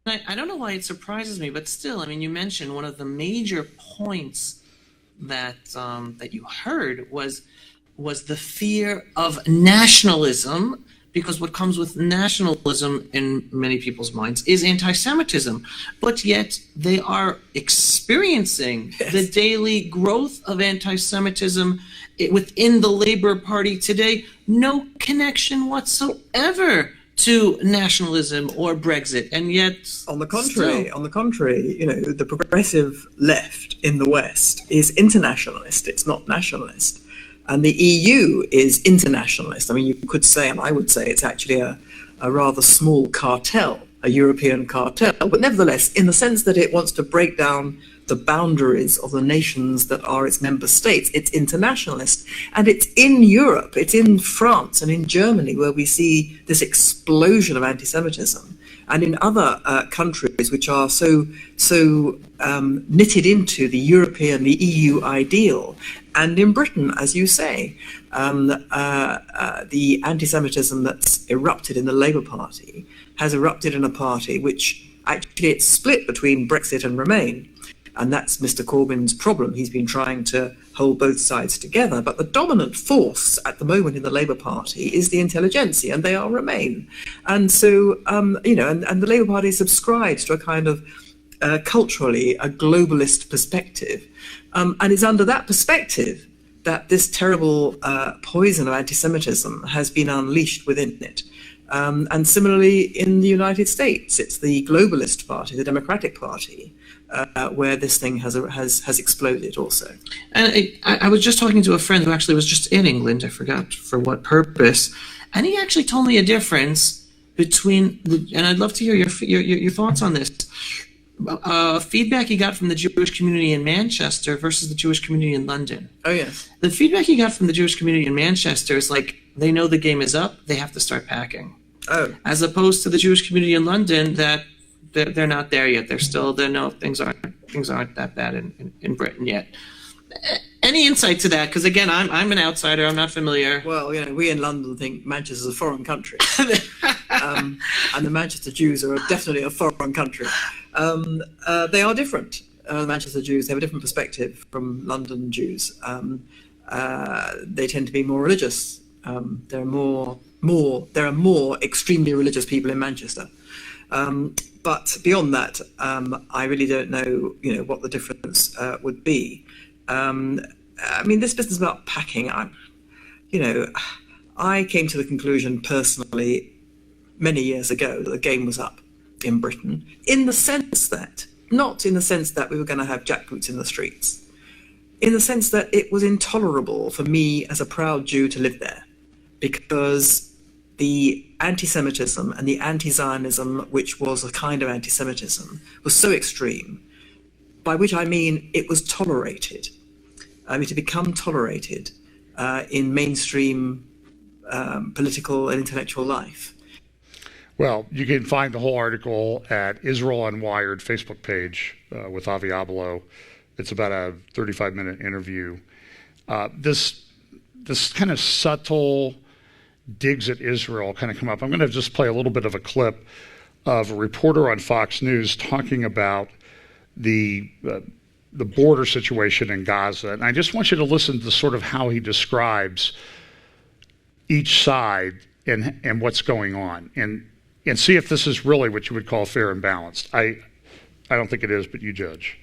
I don't know why it surprises me, but still, I mean, you mentioned one of the major points that that you heard was the fear of nationalism, because what comes with nationalism in many people's minds is anti-Semitism, but yet they are experiencing the daily growth of anti-Semitism within the Labour Party today. No connection whatsoever to nationalism or Brexit, and yet on the contrary, you know, the progressive left in the West is internationalist. It's not nationalist. And the EU is internationalist. I mean, you could say, and I would say, it's actually a rather small cartel, a European cartel, but nevertheless, in the sense that it wants to break down the boundaries of the nations that are its member states, it's internationalist. And it's in Europe, it's in France and in Germany where we see this explosion of anti-Semitism. And in other countries which are so knitted into the European, the EU ideal. And in Britain, as you say, the anti-Semitism that's erupted in the Labour Party has erupted in a party which actually it's split between Brexit and Remain. And that's Mr. Corbyn's problem. He's been trying to hold both sides together. But the dominant force at the moment in the Labour Party is the intelligentsia, and they are Remain. And so, you know, and the Labour Party subscribes to a kind of culturally a globalist perspective. And it's under that perspective that this terrible poison of anti-Semitism has been unleashed within it. And similarly, in the United States, it's the globalist party, the Democratic Party, where this thing has exploded also. And I was just talking to a friend who actually was just in England, I forgot for what purpose, and he actually told me a difference between, and I'd love to hear your thoughts on this, feedback he got from the Jewish community in Manchester versus the Jewish community in London. Oh, yes. The feedback he got from the Jewish community in Manchester is like, they know the game is up, they have to start packing. Oh. As opposed to the Jewish community in London that they're not there yet. They're still, things aren't that bad in Britain yet. Any insight to that? Because again, I'm an outsider. I'm not familiar. Well, you know, we in London think Manchester's a foreign country, and the Manchester Jews are definitely a foreign country. They are different. The Manchester Jews, they have a different perspective from London Jews. They tend to be more religious. There are more extremely religious people in Manchester. But beyond that, I really don't know, you know, what the difference would be. I mean, this business about packing, I came to the conclusion personally many years ago that the game was up in Britain, in the sense that, not in the sense that we were going to have jackboots in the streets, in the sense that it was intolerable for me as a proud Jew to live there, because the anti-Semitism and the anti-Zionism, which was a kind of anti-Semitism, was so extreme, by which I mean it was tolerated. It had become tolerated in mainstream political and intellectual life. Well, you can find the whole article at Israel Unwired Facebook page with Avi Abelo. It's about a 35-minute interview. This kind of subtle digs at Israel kind of come up. I'm going to just play a little bit of a clip of a reporter on Fox News talking about the border situation in Gaza. And I just want you to listen to sort of how he describes each side and what's going on, and see if this is really what you would call fair and balanced. I don't think it is, but you judge.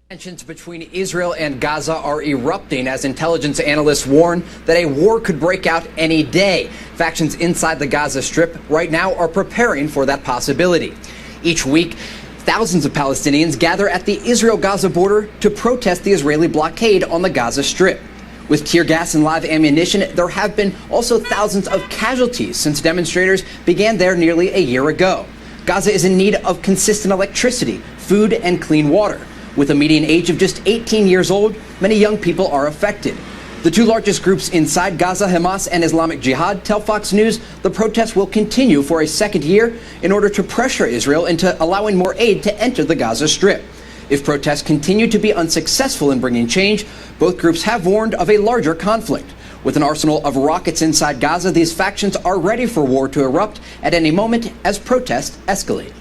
Tensions between Israel and Gaza are erupting as intelligence analysts warn that a war could break out any day. Factions inside the Gaza Strip right now are preparing for that possibility. Each week, thousands of Palestinians gather at the Israel-Gaza border to protest the Israeli blockade on the Gaza Strip. With tear gas and live ammunition, there have been also thousands of casualties since demonstrators began there nearly a year ago. Gaza is in need of consistent electricity, food, and clean water. With a median age of just 18 years old, many young people are affected. The two largest groups inside Gaza, Hamas and Islamic Jihad, tell Fox News the protests will continue for a second year in order to pressure Israel into allowing more aid to enter the Gaza Strip. If protests continue to be unsuccessful in bringing change, both groups have warned of a larger conflict. With an arsenal of rockets inside Gaza, these factions are ready for war to erupt at any moment as protests escalate.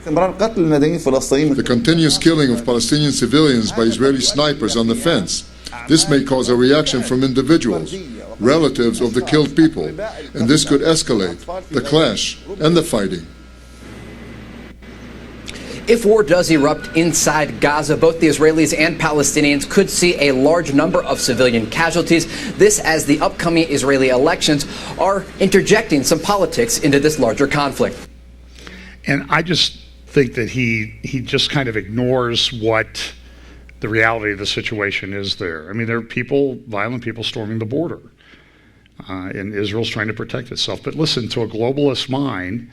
The continuous killing of Palestinian civilians by Israeli snipers on the fence. This may cause a reaction from individuals, relatives of the killed people, and this could escalate the clash and the fighting. If war does erupt inside Gaza, both the Israelis and Palestinians could see a large number of civilian casualties. This as the upcoming Israeli elections are interjecting some politics into this larger conflict. And I just think that he just kind of ignores what the reality of the situation is there. I mean, there are people, violent people, storming the border. And Israel's trying to protect itself. But listen, to a globalist mind,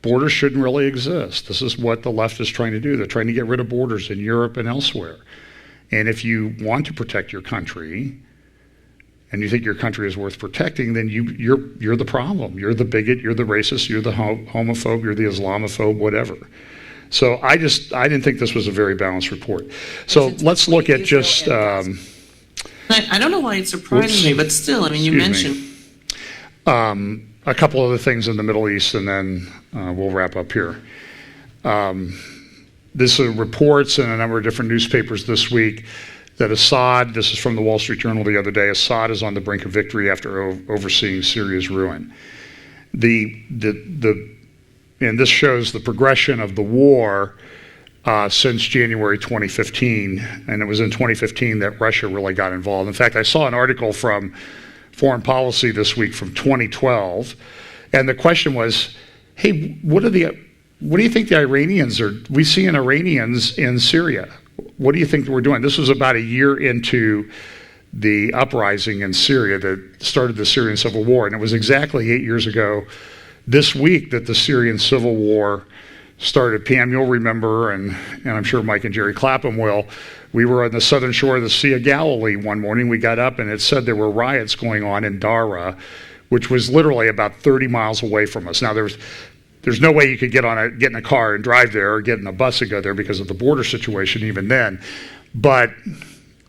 borders shouldn't really exist. This is what the left is trying to do. They're trying to get rid of borders in Europe and elsewhere. And if you want to protect your country, and you think your country is worth protecting, then you're the problem. You're the bigot, you're the racist, you're the homophobe, you're the Islamophobe, whatever. So I didn't think this was a very balanced report. So let's look at just... I don't know why it surprises me, but still, I mean, you mentioned... a couple other things in the Middle East, and then we'll wrap up here. This reports in a number of different newspapers this week that Assad, this is from the Wall Street Journal the other day, Assad is on the brink of victory after overseeing Syria's ruin. And this shows the progression of the war since January 2015, and it was in 2015 that Russia really got involved. In fact, I saw an article from Foreign Policy this week from 2012, and the question was, hey, what do you think the Iranians are, we seeing Iranians in Syria? What do you think we're doing? This was about a year into the uprising in Syria that started the Syrian civil war, and it was exactly 8 years ago this week that the Syrian civil war started. Pam, you'll remember, and I'm sure Mike and Jerry Clapham will, we were on the southern shore of the Sea of Galilee one morning. We got up and it said there were riots going on in Dara, which was literally about 30 miles away from us. Now there's no way you could get in a car and drive there or get in a bus and go there because of the border situation even then. But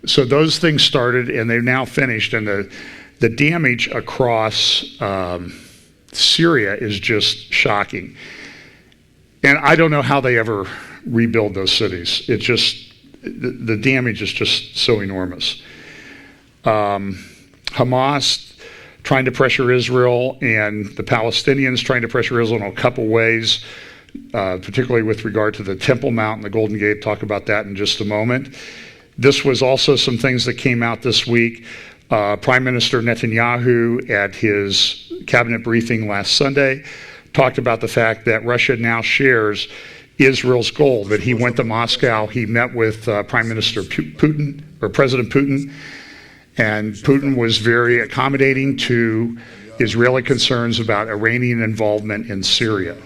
so those things started and they've now finished, and the damage across Syria is just shocking. And I don't know how they ever rebuild those cities. It's just, the damage is just so enormous. Hamas trying to pressure Israel, and the Palestinians trying to pressure Israel in a couple ways, particularly with regard to the Temple Mount and the Golden Gate. Talk about that in just a moment. This was also some things that came out this week. Prime Minister Netanyahu at his cabinet briefing last Sunday talked about the fact that Russia now shares Israel's goal, that he went to Moscow, he met with Prime Minister Putin, or President Putin, and Putin was very accommodating to Israeli concerns about Iranian involvement in Syria.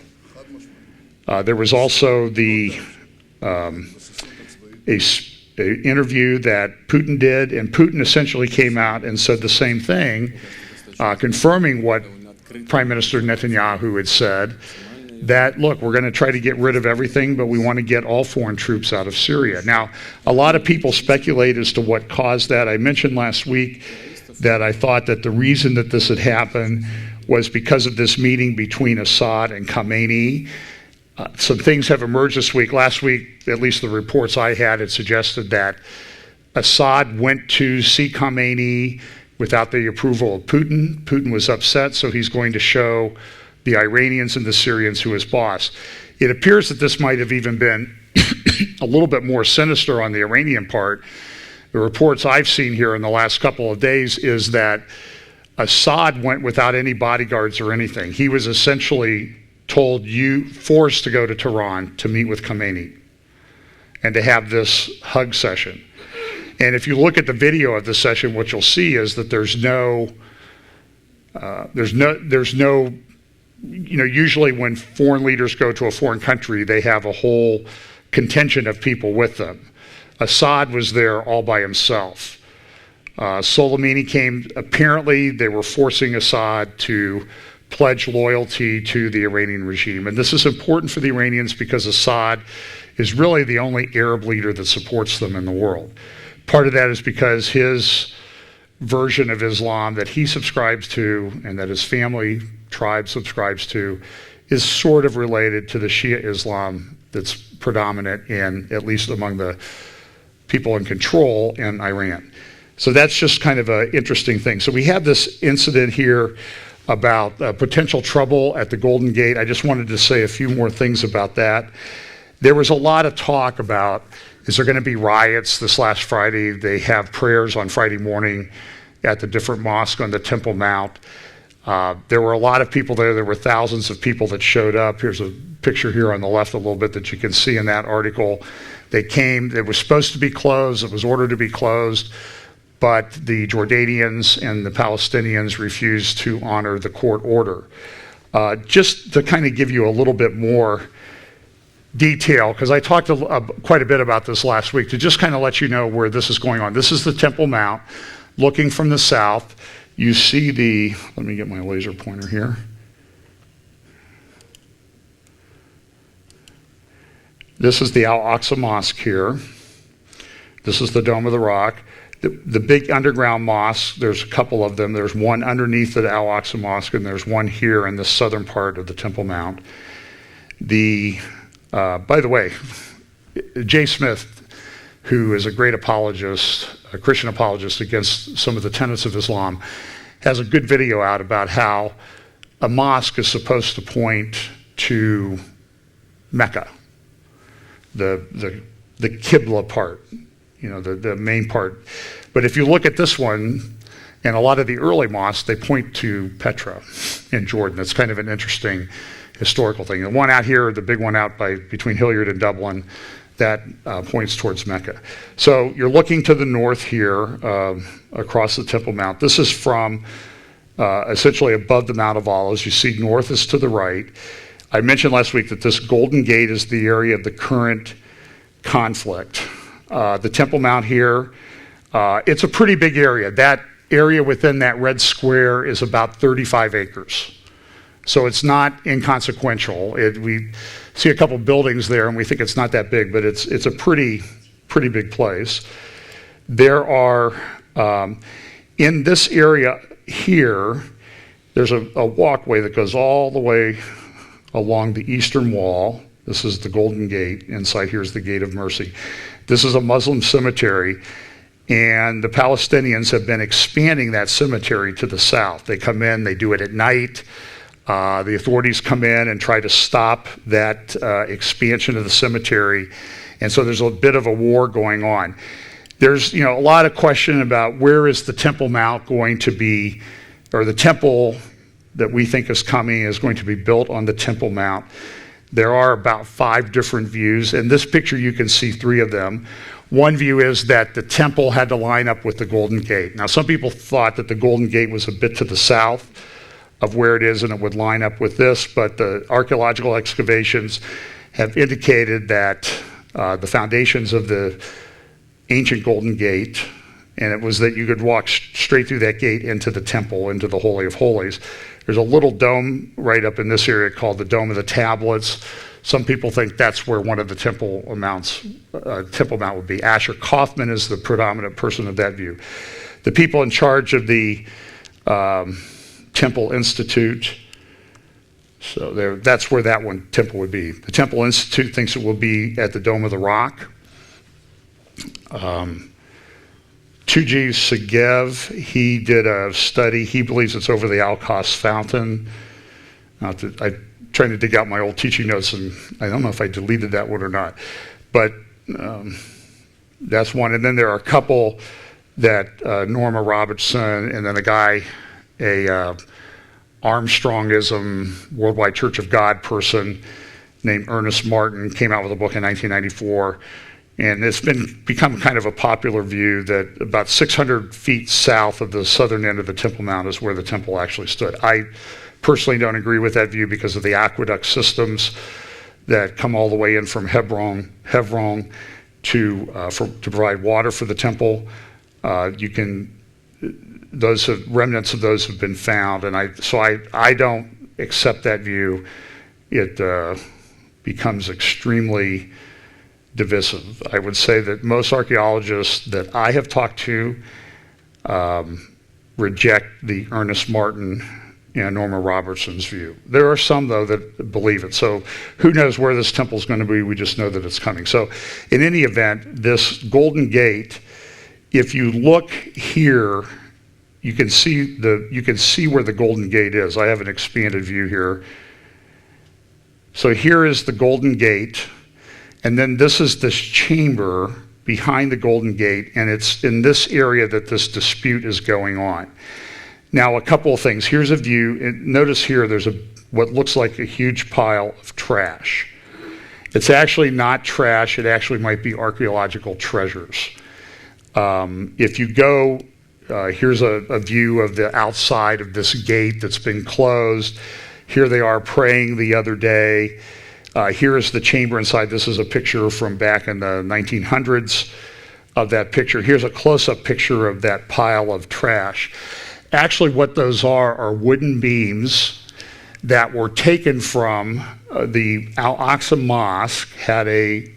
There was also an interview that Putin did, and Putin essentially came out and said the same thing, confirming what Prime Minister Netanyahu had said, that, look, we're going to try to get rid of everything, but we want to get all foreign troops out of Syria. Now, a lot of people speculate as to what caused that. I mentioned last week that I thought that the reason that this had happened was because of this meeting between Assad and Khamenei. Some things have emerged this week. Last week, at least the reports I had suggested that Assad went to see Khamenei without the approval of Putin. Putin was upset, so he's going to show the Iranians and the Syrians who is boss. It appears that this might have even been a little bit more sinister on the Iranian part. The reports I've seen here in the last couple of days is that Assad went without any bodyguards or anything. He was essentially forced to go to Tehran to meet with Khamenei and to have this hug session. And if you look at the video of the session, what you'll see is that there's no, usually when foreign leaders go to a foreign country, they have a whole contingent of people with them. Assad was there all by himself. Soleimani came, apparently they were forcing Assad to pledge loyalty to the Iranian regime. And this is important for the Iranians because Assad is really the only Arab leader that supports them in the world. Part of that is because his version of Islam that he subscribes to and that his family tribe subscribes to is sort of related to the Shia Islam that's predominant in, at least among the people in control in Iran. So that's just kind of an interesting thing. So we have this incident here about potential trouble at the Golden Gate. I just wanted to say a few more things about that. There was a lot of talk about, is there going to be riots this last Friday? They have prayers on Friday morning at the different mosques on the Temple Mount. There were a lot of people there. There were thousands of people that showed up. Here's a picture here on the left a little bit that you can see in that article. They came, it was supposed to be closed, it was ordered to be closed, but the Jordanians and the Palestinians refused to honor the court order. Just to kind of give you a little bit more detail, because I talked quite a bit about this last week, to just kind of let you know where this is going on. This is the Temple Mount, looking from the south. You see the, let me get my laser pointer here. This is the Al-Aqsa Mosque here. This is the Dome of the Rock. The big underground mosques, there's a couple of them. There's one underneath the Al-Aqsa Mosque, and there's one here in the southern part of the Temple Mount. By the way, Jay Smith, who is a great apologist, a Christian apologist against some of the tenets of Islam, has a good video out about how a mosque is supposed to point to Mecca, the Qibla part, the main part. But if you look at this one, and a lot of the early mosques, they point to Petra in Jordan. That's kind of an interesting historical thing. The one out here, the big one out between Hilliard and Dublin, that points towards Mecca. So you're looking to the north here across the Temple Mount. This is from essentially above the Mount of Olives. You see north is to the right. I mentioned last week that this Golden Gate is the area of the current conflict. The Temple Mount here, it's a pretty big area. That area within that red square is about 35 acres. So it's not inconsequential. We see a couple buildings there and we think it's not that big, but it's a pretty big place. There are, in this area here, there's a walkway that goes all the way along the eastern wall. This is the Golden Gate. Inside here is the Gate of Mercy. This is a Muslim cemetery, and the Palestinians have been expanding that cemetery to the south. They come in, they do it at night. The authorities come in and try to stop that expansion of the cemetery, and so there's a bit of a war going on. There's a lot of question about where is the Temple Mount going to be, or the temple that we think is coming is going to be built on the Temple Mount. There are about 5 different views. In this picture you can see 3 of them. One view is that the temple had to line up with the Golden Gate. Now some people thought that the Golden Gate was a bit to the south of where it is and it would line up with this, but the archaeological excavations have indicated that the foundations of the ancient Golden Gate, and it was that you could walk straight through that gate into the temple, into the Holy of Holies. There's a little dome right up in this area called the Dome of the Tablets. Some people think that's where one of the Temple Mount would be. Asher Kaufman is the predominant person of that view. The people in charge of the Temple Institute, so that's where that one temple would be. The Temple Institute thinks it will be at the Dome of the Rock. Tuji Segev, he did a study. He believes it's over the Al-Qas fountain. I'm trying to dig out my old teaching notes, and I don't know if I deleted that one or not. But that's one. And then there are a couple that Norma Robertson, and then a guy, a Armstrongism, Worldwide Church of God person named Ernest Martin, came out with a book in 1994. And it's become kind of a popular view that about 600 feet south of the southern end of the Temple Mount is where the temple actually stood. I personally don't agree with that view because of the aqueduct systems that come all the way in from Hebron to provide water for the temple. Remnants of those have been found, and I don't accept that view. It becomes extremely divisive. I would say that most archaeologists that I have talked to reject the Ernest Martin and Norma Robertson's view. There are some, though, that believe it. So who knows where this temple is going to be? We just know that it's coming. So in any event, this Golden Gate, if you look here, you can see where the Golden Gate is. I have an expanded view here. So here is the Golden Gate, and then this is this chamber behind the Golden Gate, and it's in this area that this dispute is going on. Now, a couple of things. Here's a view. And notice here there's what looks like a huge pile of trash. It's actually not trash. It actually might be archaeological treasures. If you go, here's a view of the outside of this gate that's been closed. Here they are praying the other day. Here is the chamber inside. This is a picture from back in the 1900s of that picture. Here's a close-up picture of that pile of trash. Actually, what those are wooden beams that were taken from the Al-Aqsa Mosque,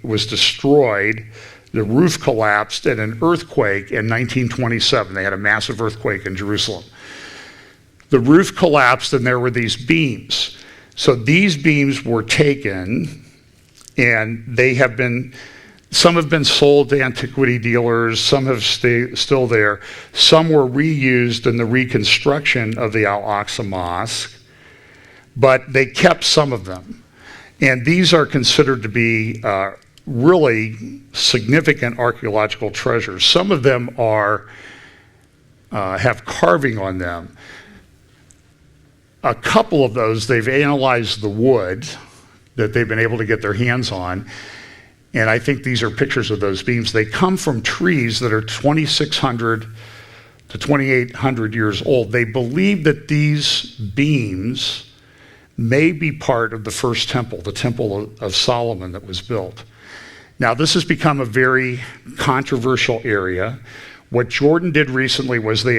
was destroyed. The roof collapsed in an earthquake in 1927. They had a massive earthquake in Jerusalem. The roof collapsed and there were these beams. So these beams were taken, and some have been sold to antiquity dealers, some have still there. Some were reused in the reconstruction of the Al-Aqsa Mosque, but they kept some of them. And these are considered to be really significant archaeological treasures. Some of them have carving on them. A couple of those, they've analyzed the wood that they've been able to get their hands on, and I think these are pictures of those beams. They come from trees that are 2,600 to 2,800 years old. They believe that these beams may be part of the first temple, the Temple of Solomon that was built. Now, this has become a very controversial area. What Jordan did recently was the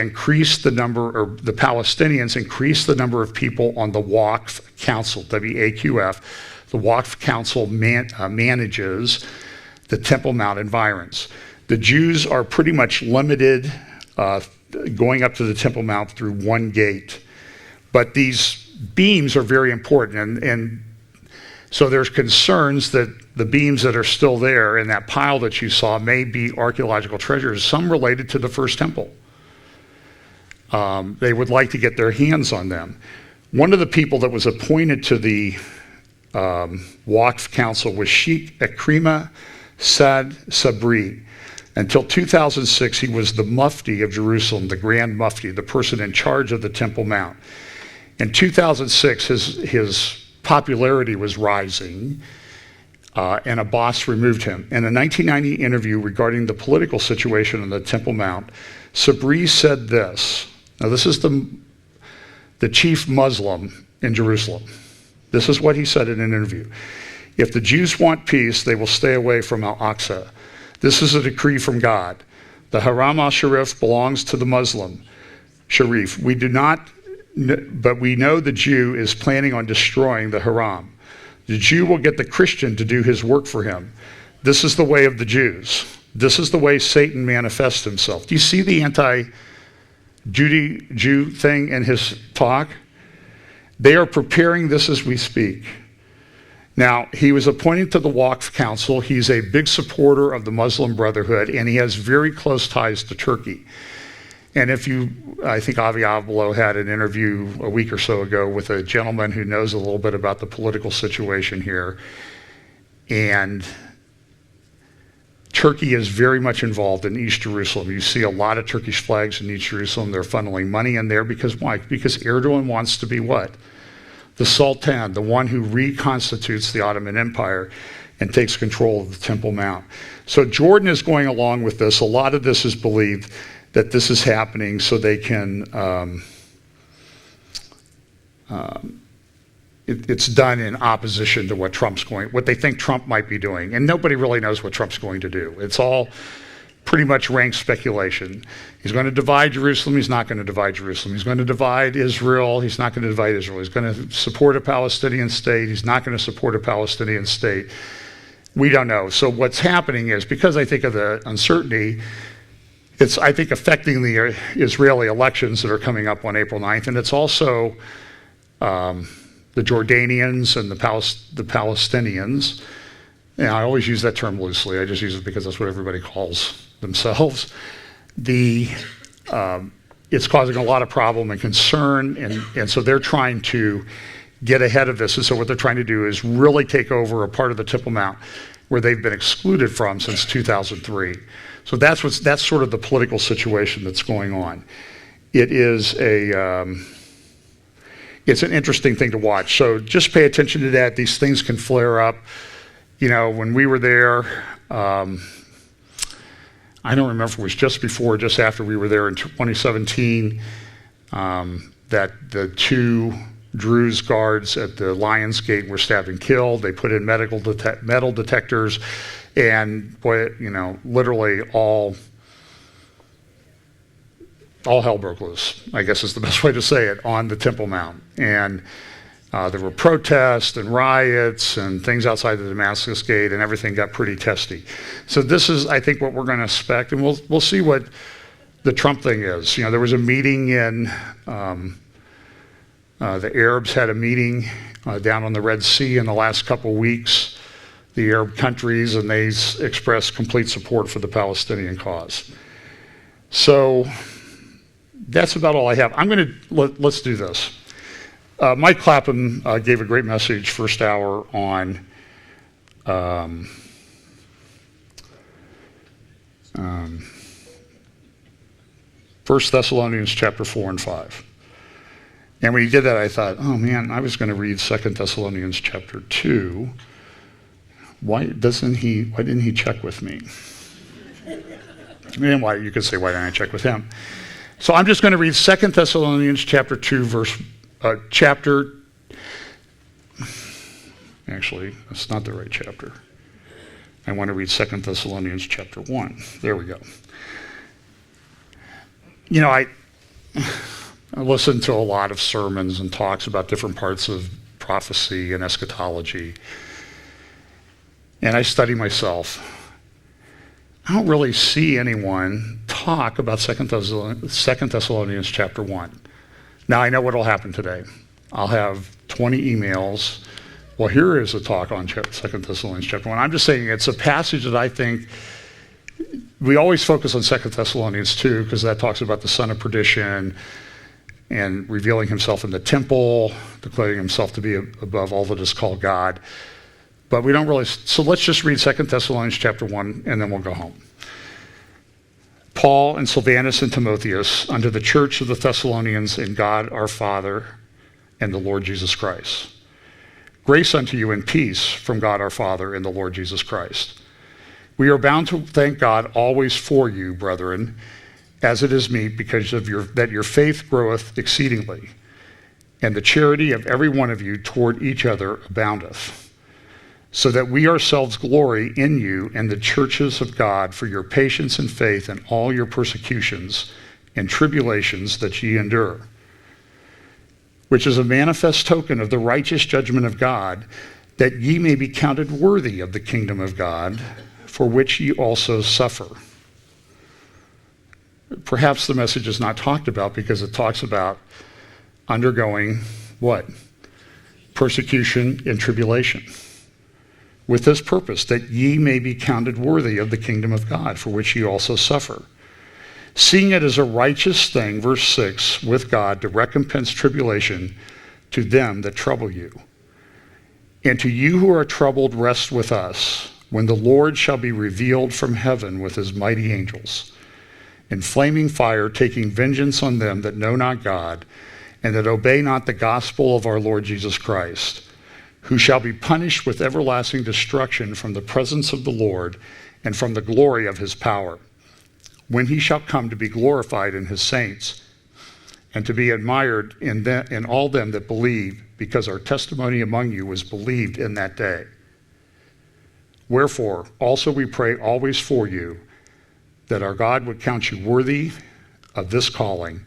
Palestinians increased the number of people on the Waqf Council, WAQF. The Waqf Council manages the Temple Mount environs. The Jews are pretty much limited going up to the Temple Mount through one gate. But these beams are very important, and so there's concerns that the beams that are still there in that pile that you saw may be archaeological treasures, some related to the first temple. They would like to get their hands on them. One of the people that was appointed to the Waqf Council was Sheikh Ekrima Saad Sabri. Until 2006, he was the Mufti of Jerusalem, the Grand Mufti, the person in charge of the Temple Mount. In 2006, his popularity was rising, and a boss removed him. In a 1990 interview regarding the political situation on the Temple Mount, Sabri said this. Now, this is the chief Muslim in Jerusalem. This is what he said in an interview. If the Jews want peace, they will stay away from Al-Aqsa. This is a decree from God. The Haram al-Sharif belongs to the Muslim Sharif. We do not, but we know the Jew is planning on destroying the Haram. The Jew will get the Christian to do his work for him. This is the way of the Jews. This is the way Satan manifests himself. Do you see the anti-Jew thing in his talk? They are preparing this as we speak. Now, he was appointed to the Waqf Council. He's a big supporter of the Muslim Brotherhood, and he has very close ties to Turkey. And I think Avi Avalo had an interview a week or so ago with a gentleman who knows a little bit about the political situation here. And Turkey is very much involved in East Jerusalem. You see a lot of Turkish flags in East Jerusalem. They're funneling money in there because why? Because Erdogan wants to be what? The Sultan, the one who reconstitutes the Ottoman Empire and takes control of the Temple Mount. So Jordan is going along with this. A lot of this is believed that this is happening so they can, it's done in opposition to what they think Trump might be doing. And nobody really knows what Trump's going to do. It's all pretty much rank speculation. He's going to divide Jerusalem. He's not going to divide Jerusalem. He's going to divide Israel. He's not going to divide Israel. He's going to support a Palestinian state. He's not going to support a Palestinian state. We don't know. So what's happening is, because I think of the uncertainty, it's, I think, affecting the Israeli elections that are coming up on April 9th, and it's also the Jordanians and the Palestinians. And I always use that term loosely. I just use it because that's what everybody calls themselves. It's causing a lot of problem and concern, and so they're trying to get ahead of this. And so what they're trying to do is really take over a part of the Temple Mount where they've been excluded from since 2003. So that's sort of the political situation that's going on. It is it's an interesting thing to watch. So just pay attention to that. These things can flare up. You know, when we were there, I don't remember if it was just before or just after we were there in 2017, that the 2 Druze guards at the Lions Gate were stabbed and killed. They put in metal detectors, and boy, you know, literally all hell broke loose, I guess is the best way to say it, on the Temple Mount. And there were protests and riots and things outside the Damascus Gate, and everything got pretty testy. So this is, I think, what we're going to expect, and we'll see what the Trump thing is. You know, there was a meeting in the Arabs had a meeting down on the Red Sea in the last couple weeks, the Arab countries, and they expressed complete support for the Palestinian cause. So that's about all I have. Let's do this. Mike Clapham gave a great message first hour on First Thessalonians chapter 4 and 5. And when he did that, I thought, oh man, I was going to read 2 Thessalonians chapter 2. Why didn't he check with me? And why, you could say, why didn't I check with him? So I'm just going to read 2 Thessalonians chapter 2, actually, that's not the right chapter. I want to read 2 Thessalonians chapter 1. There we go. You know, I listen to a lot of sermons and talks about different parts of prophecy and eschatology, and I study myself. I don't really see anyone talk about 2 Thessalonians chapter 1. Now, I know what will happen today. I'll have 20 emails. Well, here is a talk on 2 Thessalonians chapter 1. I'm just saying it's a passage that I think we always focus on 2 Thessalonians 2 because that talks about the son of perdition and revealing himself in the temple, declaring himself to be above all that is called God. But we don't really, so let's just read 2 Thessalonians chapter 1 and then we'll go home. Paul and Silvanus and Timotheus, unto the church of the Thessalonians in God our Father and the Lord Jesus Christ. Grace unto you and peace from God our Father and the Lord Jesus Christ. We are bound to thank God always for you, brethren, as it is meet, because of your faith groweth exceedingly, and the charity of every one of you toward each other aboundeth, so that we ourselves glory in you and the churches of God for your patience and faith in all your persecutions and tribulations that ye endure, which is a manifest token of the righteous judgment of God, that ye may be counted worthy of the kingdom of God, for which ye also suffer. Perhaps the message is not talked about because it talks about undergoing what? Persecution and tribulation. With this purpose, that ye may be counted worthy of the kingdom of God, for which ye also suffer. Seeing it as a righteous thing, verse 6, with God to recompense tribulation to them that trouble you. And to you who are troubled, rest with us, when the Lord shall be revealed from heaven with his mighty angels, in flaming fire, taking vengeance on them that know not God, and that obey not the gospel of our Lord Jesus Christ, who shall be punished with everlasting destruction from the presence of the Lord and from the glory of his power, when he shall come to be glorified in his saints, and to be admired in all them that believe, because our testimony among you was believed in that day. Wherefore, also we pray always for you, that our God would count you worthy of this calling,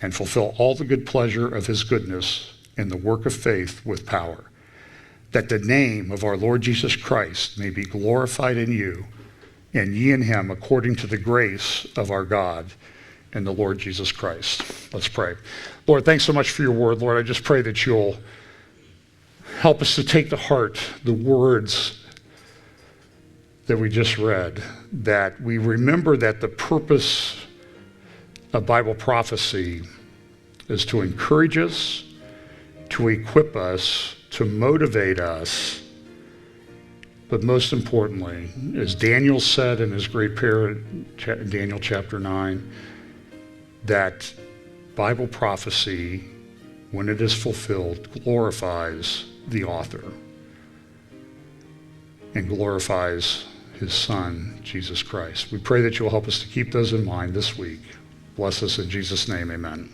and fulfill all the good pleasure of his goodness in the work of faith with power, that the name of our Lord Jesus Christ may be glorified in you and ye in him, according to the grace of our God and the Lord Jesus Christ. Let's pray. Lord, thanks so much for your word. Lord, I just pray that you'll help us to take to heart the words that we just read, that we remember that the purpose of Bible prophecy is to encourage us, to equip us, to motivate us, but most importantly, as Daniel said in his great prayer, Daniel chapter 9, that Bible prophecy, when it is fulfilled, glorifies the author and glorifies his Son, Jesus Christ. We pray that you'll help us to keep those in mind this week. Bless us in Jesus' name, amen.